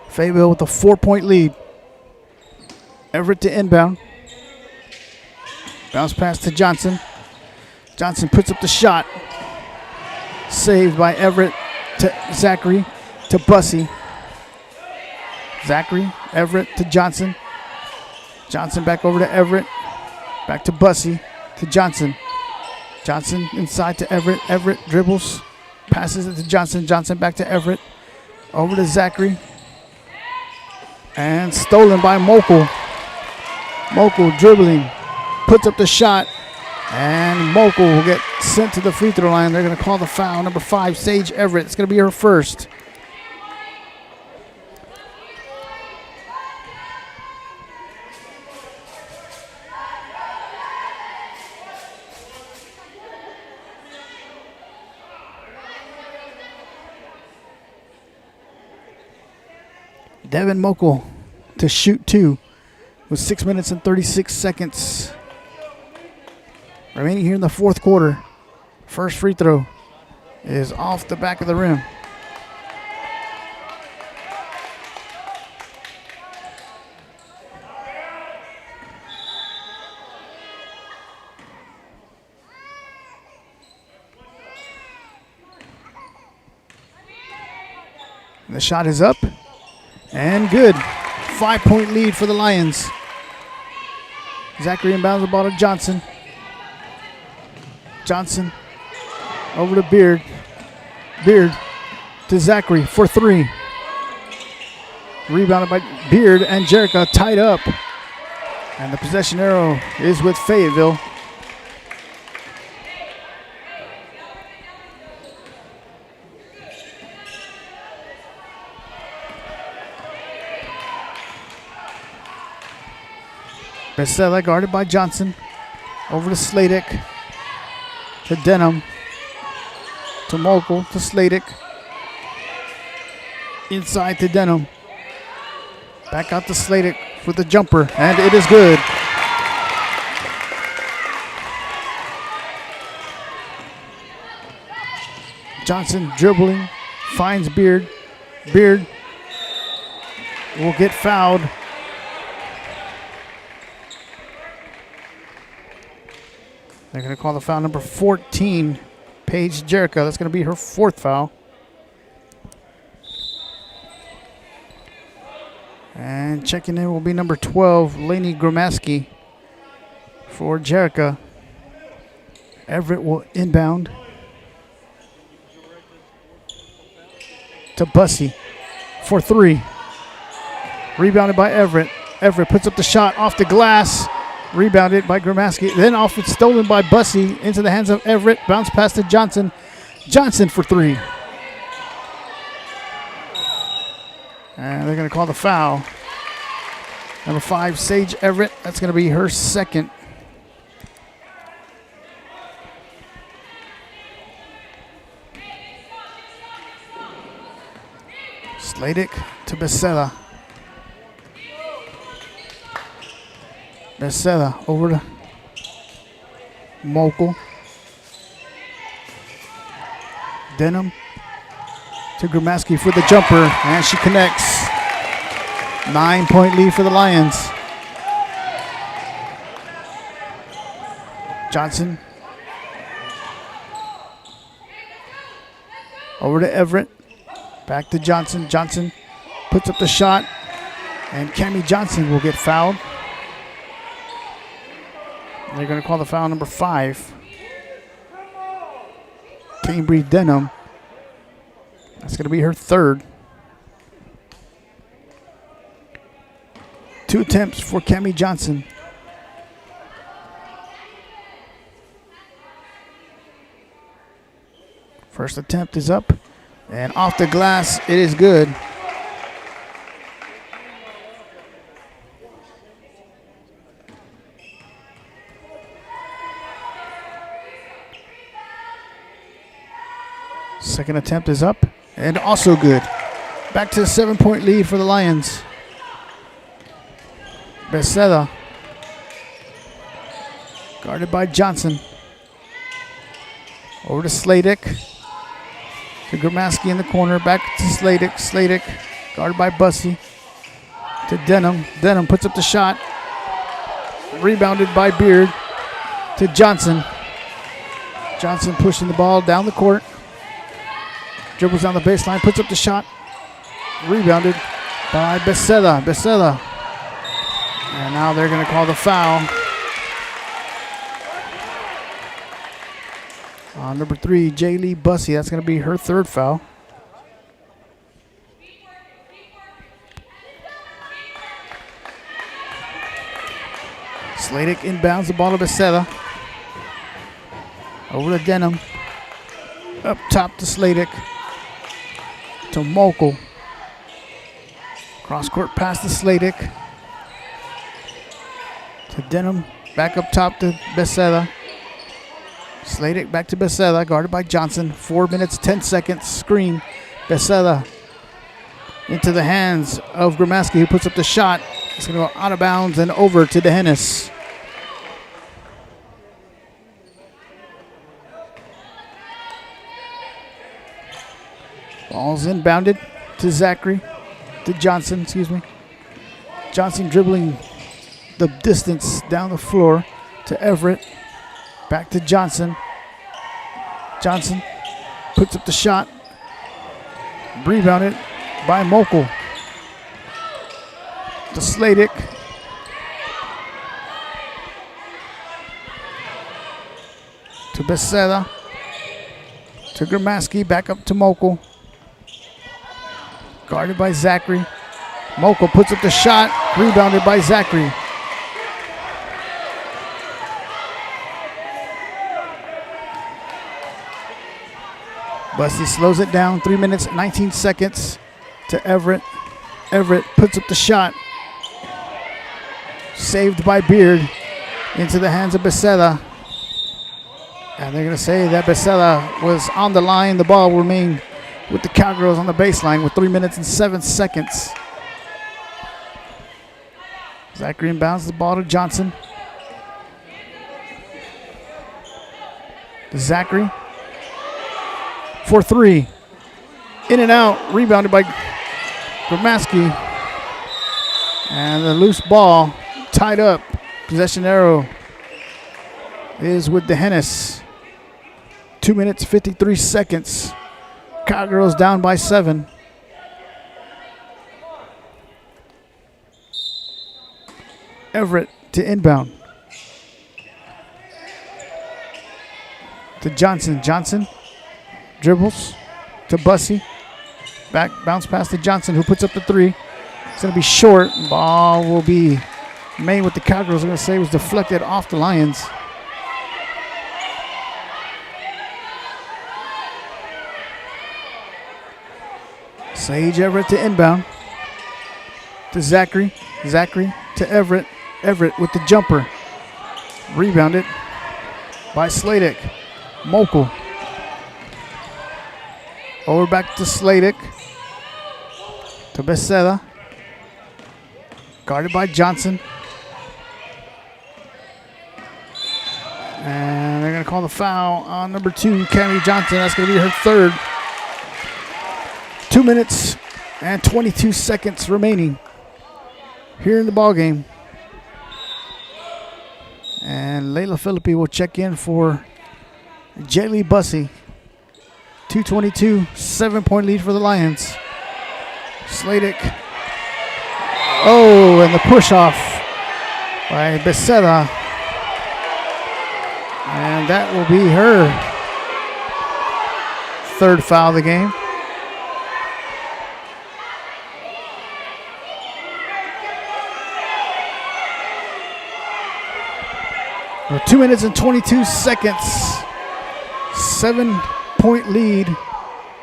Fayetteville with a 4-point lead. Everett to inbound. Bounce pass to Johnson. Johnson puts up the shot. Saved by Everett to Zachary to Bussey. Zachary, Everett to Johnson. Johnson back over to Everett. Back to Bussey to Johnson. Johnson inside to Everett. Everett dribbles. Passes it to Johnson. Johnson back to Everett. Over to Zachary. And stolen by Mokel. Mokel dribbling. Puts up the shot. And Mokel will get sent to the free throw line. They're going to call the foul. Number 5, Sage Everett. It's going to be her first. Devin Mokel to shoot 2 with 6 minutes and 36 seconds remaining here in the fourth quarter. First free throw is off the back of the rim. The shot is up. And good. 5-point lead for the Lions. Zachary inbounds the ball to Johnson. Johnson over to Beard. Beard to Zachary for 3. Rebounded by Beard and Jerica, tied up. And the possession arrow is with Fayetteville. Becerra guarded by Johnson. Over to Sladek. To Denham. To Mokel. To Sladek. Inside to Denham. Back out to Sladek for the jumper. And it is good. Johnson dribbling. Finds Beard. Beard will get fouled. They're going to call the foul number 14, Paige Jerica. That's going to be her 4th foul. And checking in will be number 12, Lainey Gromaski. for Jerica. Everett will inbound to Bussey for 3. Rebounded by Everett. Everett puts up the shot off the glass. Rebounded by Gramaski. Then off it's stolen by Bussey into the hands of Everett. Bounce pass to Johnson. Johnson for 3. And they're going to call the foul. Number 5, Sage Everett. That's going to be her second. Sladek to Becerra. Becerra over to Mokel. Denham to Gramaski for the jumper, and she connects. 9-point lead for the Lions. Johnson over to Everett. Back to Johnson. Johnson puts up the shot, and Cammie Johnson will get fouled. They're going to call the foul number 5. Cambry Denham. That's going to be her third. 2 attempts for Cammie Johnson. First attempt is up, and off the glass, it is good. Second attempt is up, and also good. Back to a 7-point lead for the Lions. Becerra, guarded by Johnson. Over to Sladek. To Gramaski in the corner. Back to Sladek. Sladek, guarded by Bussey. To Denham. Denham puts up the shot. Rebounded by Beard. To Johnson. Johnson pushing the ball down the court. Dribbles down the baseline. Puts up the shot. Rebounded by Becerra. Becerra. And now they're going to call the foul on number 3, Jaylee Bussey. That's going to be her third foul. Sladek inbounds the ball to Becerra. Over to Denham. Up top to Sladek. To Mokel. Cross court pass to Sladek. To Denham, back up top to Becerra. Sladek back to Becerra, guarded by Johnson. 4 minutes, 10 seconds. Screen. Becerra into the hands of Gramaski, who puts up the shot. It's going to go out of bounds and over to DeHennis. Ball's inbounded to Zachary. To Johnson, excuse me. Johnson dribbling the distance down the floor to Everett. Back to Johnson. Johnson puts up the shot. Rebounded by Mokel. To Sladek. To Becerra. To Gramaski. Back up to Mokel. Guarded by Zachary. Mokel puts up the shot. Rebounded by Zachary. Bussey slows it down. 3 minutes, 19 seconds to Everett. Everett puts up the shot. Saved by Beard into the hands of Becerra. And they're going to say that Becerra was on the line. The ball will remain with the Cowgirls on the baseline with 3 minutes and 7 seconds. Zachary inbounds the ball to Johnson. To Zachary. For 3. In and out. Rebounded by Gramaski. And the loose ball tied up. Possession arrow is with DeHennis. 2 minutes, 53 seconds. Cowgirls down by 7. Everett to inbound. to Johnson. Johnson dribbles to Bussey. Back bounce pass to Johnson, who puts up the three. It's going to be short. Ball will be made with the Cowgirls. I'm going to say it was deflected off the Lions. Sage Everett to inbound. To Zachary. Zachary to Everett. Everett with the jumper. Rebounded by Sladek. Mokel. Over back to Sladek. To Becerra. Guarded by Johnson. And they're going to call the foul on number 2, Cammie Johnson. That's going to be her third. 2 minutes and 22 seconds remaining here in the ballgame. And Layla Philippi will check in for Jaylee Bussey. 2:22, 7-point lead for the Lions. Sladek. Oh, and the push off by Becerra. And that will be her third foul of the game. Well, 2 minutes and 22 seconds. 7-point lead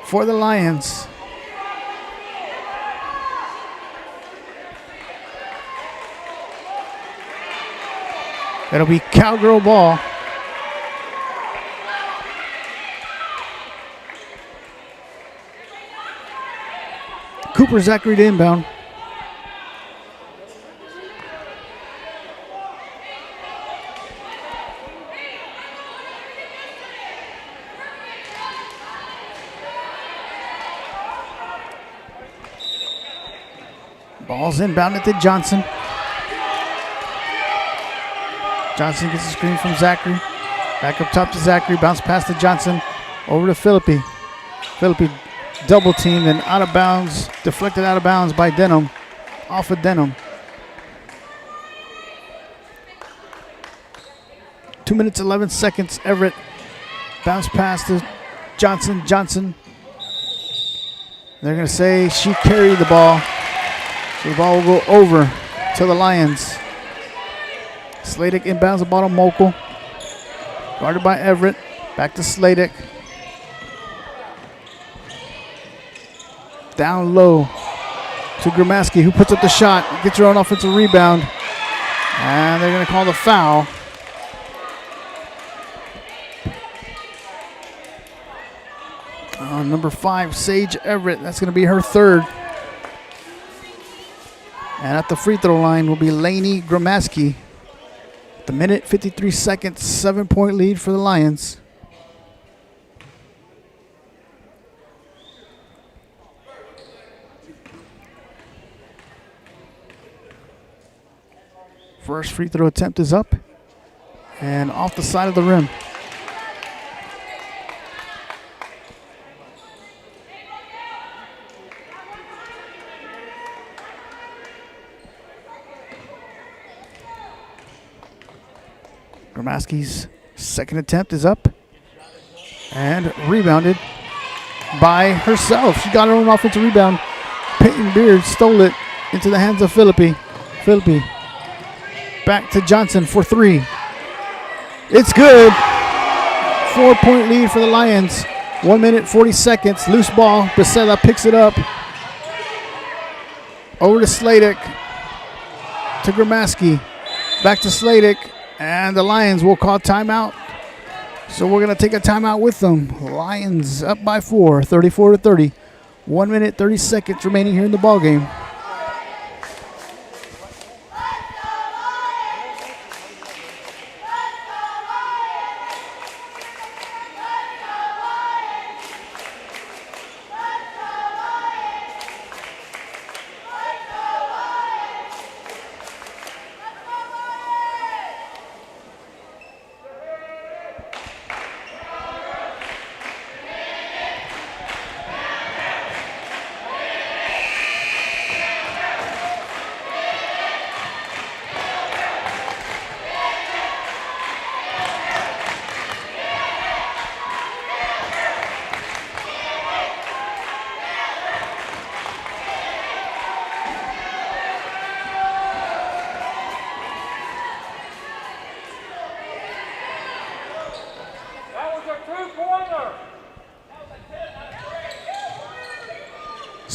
for the Lions. That'll be Cowgirl ball. Cooper Zachary to inbound. Ball's inbounded to Johnson. Johnson gets a screen from Zachary. Back up top to Zachary. Bounce pass to Johnson. Over to Philippi. Philippi double teamed and out of bounds. Deflected out of bounds by Denham. Off of Denham. 2 minutes, 11 seconds. Everett. Bounce pass to Johnson. Johnson. They're going to say she carried the ball. So the ball will go over to the Lions. Sladek inbounds the ball to Mokel. Guarded by Everett. Back to Sladek. Down low to Gramaski, who puts up the shot. Gets her own offensive rebound. And they're going to call the foul. Number 5, Sage Everett. That's going to be her third. And at the free throw line will be Lainey Gramaski. The minute, 53 seconds, 7-point lead for the Lions. First free throw attempt is up and off the side of the rim. Gramaski's second attempt is up and rebounded by herself. She got her own offensive rebound. Peyton Beard stole it into the hands of Philippi. Philippi back to Johnson for 3. It's good. 4-point lead for the Lions. 1 minute, 40 seconds. Loose ball. Becerra picks it up. Over to Sladek. To Gramaski. Back to Sladek. And the Lions will call timeout. So we're going to take a timeout with them. Lions up by 4, 34-30. 1 minute, 30 seconds remaining here in the ballgame.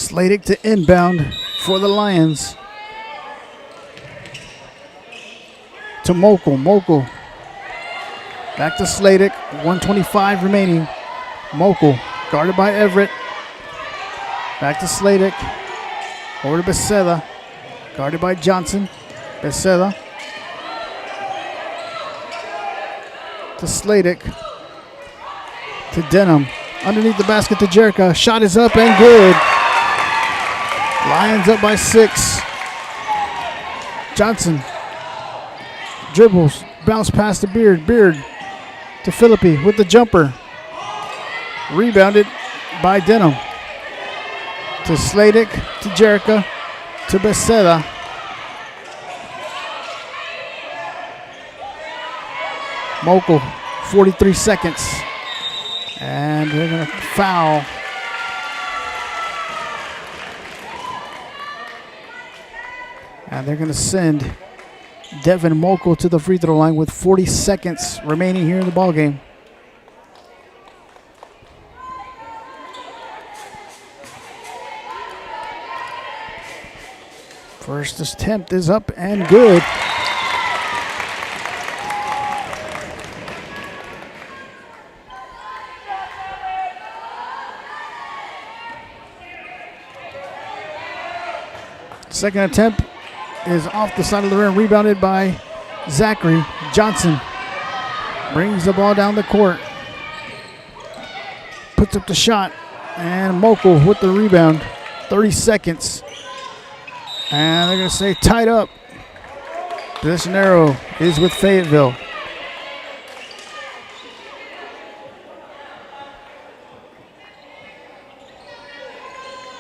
Slatic to inbound for the Lions. To Mokel. Mokel. Back to Slatic. 1:25 remaining. Mokel guarded by Everett. Back to Slatic. Over to Becerra. Guarded by Johnson. Becerra. To Slatic. To Denham. Underneath the basket to Jerica. Shot is up and good. Lions up by 6. Johnson. Dribbles. Bounce past to Beard. Beard to Philippi with the jumper. Rebounded by Denham. To Slatic. To Jerica. To Becerra. Mokel. 43 seconds. And they're going to foul. And they're going to send Devin Mokel to the free throw line with 40 seconds remaining here in the ballgame. First attempt is up and good. Second attempt is off the side of the rim, rebounded by Zachary. Johnson brings the ball down the court. Puts up the shot, and Mokel with the rebound. 30 seconds. And they're going to say tied up. Possession arrow is with Fayetteville.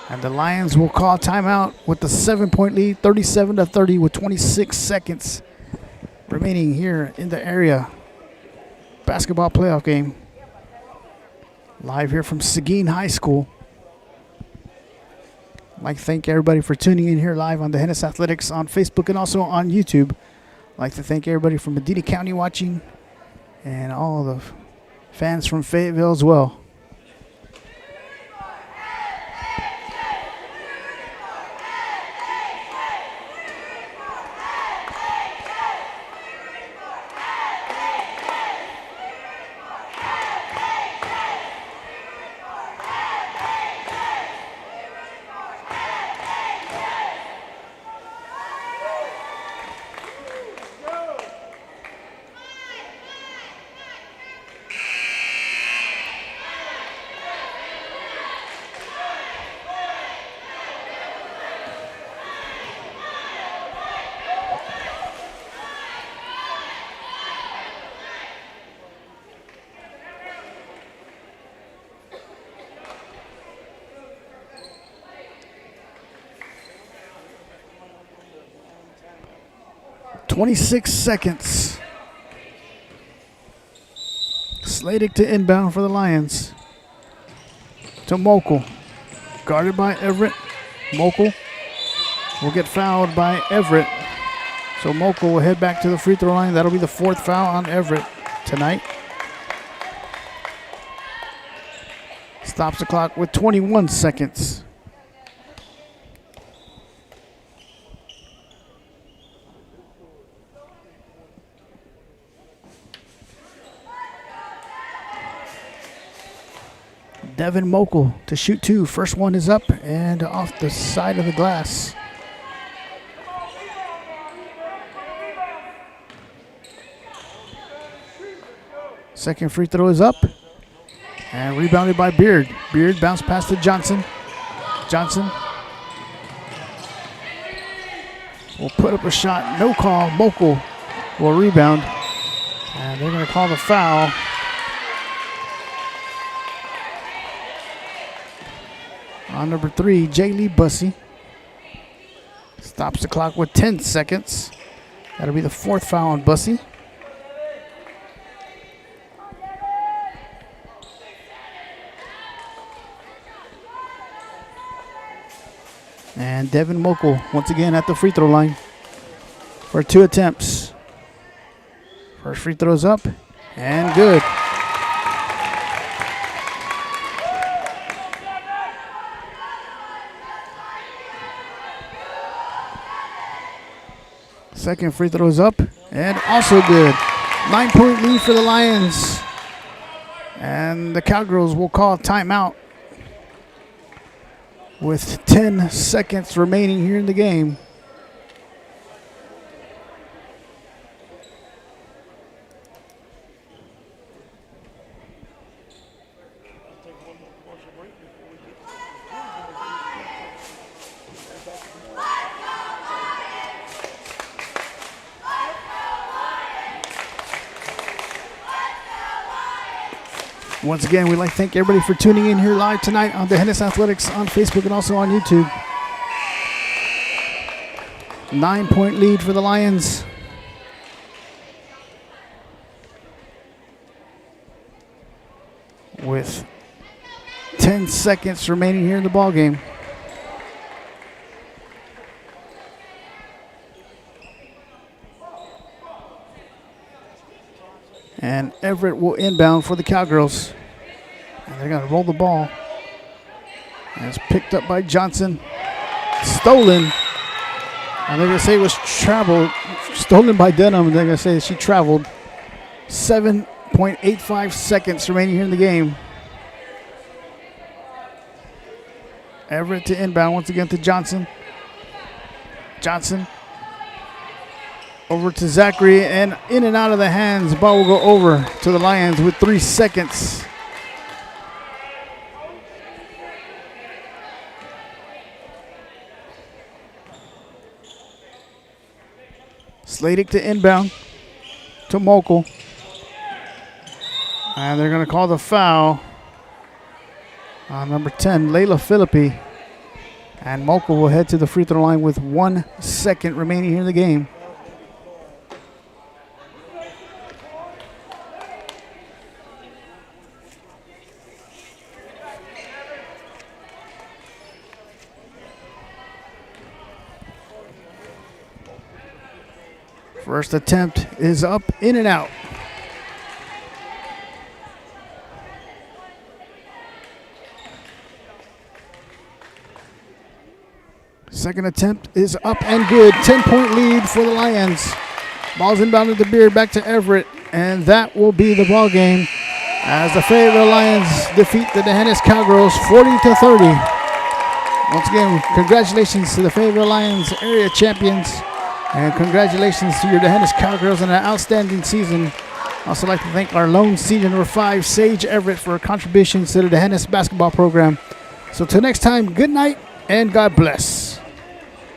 And the Lions will call timeout with the 7-point lead, 37-30 with 26 seconds remaining here in the area. Basketball playoff game. Live here from Seguin High School. I'd like to thank everybody for tuning in here live on the Hennis Athletics on Facebook and also on YouTube. I'd like to thank everybody from Medina County watching and all the fans from Fayetteville as well. .26 seconds. Slatic to inbound for the Lions. To Mokel. Guarded by Everett. Mokel will get fouled by Everett. So Mokel will head back to the free throw line. That'll be the 4th foul on Everett tonight. Stops the clock with 21 seconds. Devin Mokel to shoot 2. First one is up and off the side of the glass. Second free throw is up and rebounded by Beard. Beard bounced past to Johnson. Johnson will put up a shot. No call. Mokel will rebound. And they're going to call the foul. On number 3, Jaylee Bussey. Stops the clock with 10 seconds. That'll be the 4th foul on Bussey. And Devin Mokel once again at the free throw line for 2 attempts. First free throw's up and good. Second free throw is up and also good. 9-point lead for the Lions. And the Cowgirls will call a timeout with 10 seconds remaining here in the game. Once again, we'd like to thank everybody for tuning in here live tonight on the Hennis Athletics on Facebook and also on YouTube. 9-point lead for the Lions. With 10 seconds remaining here in the ball game. And Everett will inbound for the Cowgirls. And they're going to roll the ball. And it's picked up by Johnson. Stolen. And they're going to say it was traveled. Stolen by Denham. And they're going to say she traveled. 7.85 seconds remaining here in the game. Everett to inbound once again to Johnson. Johnson. Over to Zachary, and in and out of the hands. Ball will go over to the Lions with 3 seconds. Sladik to inbound to Mokel. And they're going to call the foul on number 10, Layla Philippi. And Mokel will head to the free throw line with 1 second remaining here in the game. First attempt is up, in and out. Second attempt is up and good. 10-point lead for the Lions. Ball's inbounded to Beard, back to Everett, and that will be the ball game as the Fayetteville Lions defeat the Hennis Cowgirls 40-30. Once again, congratulations to the Fayetteville Lions area champions. And congratulations to your Hennis Cowgirls on an outstanding season. Also like to thank our lone senior number 5, Sage Everett, for her contributions to the Hennis basketball program. So till next time, good night and God bless.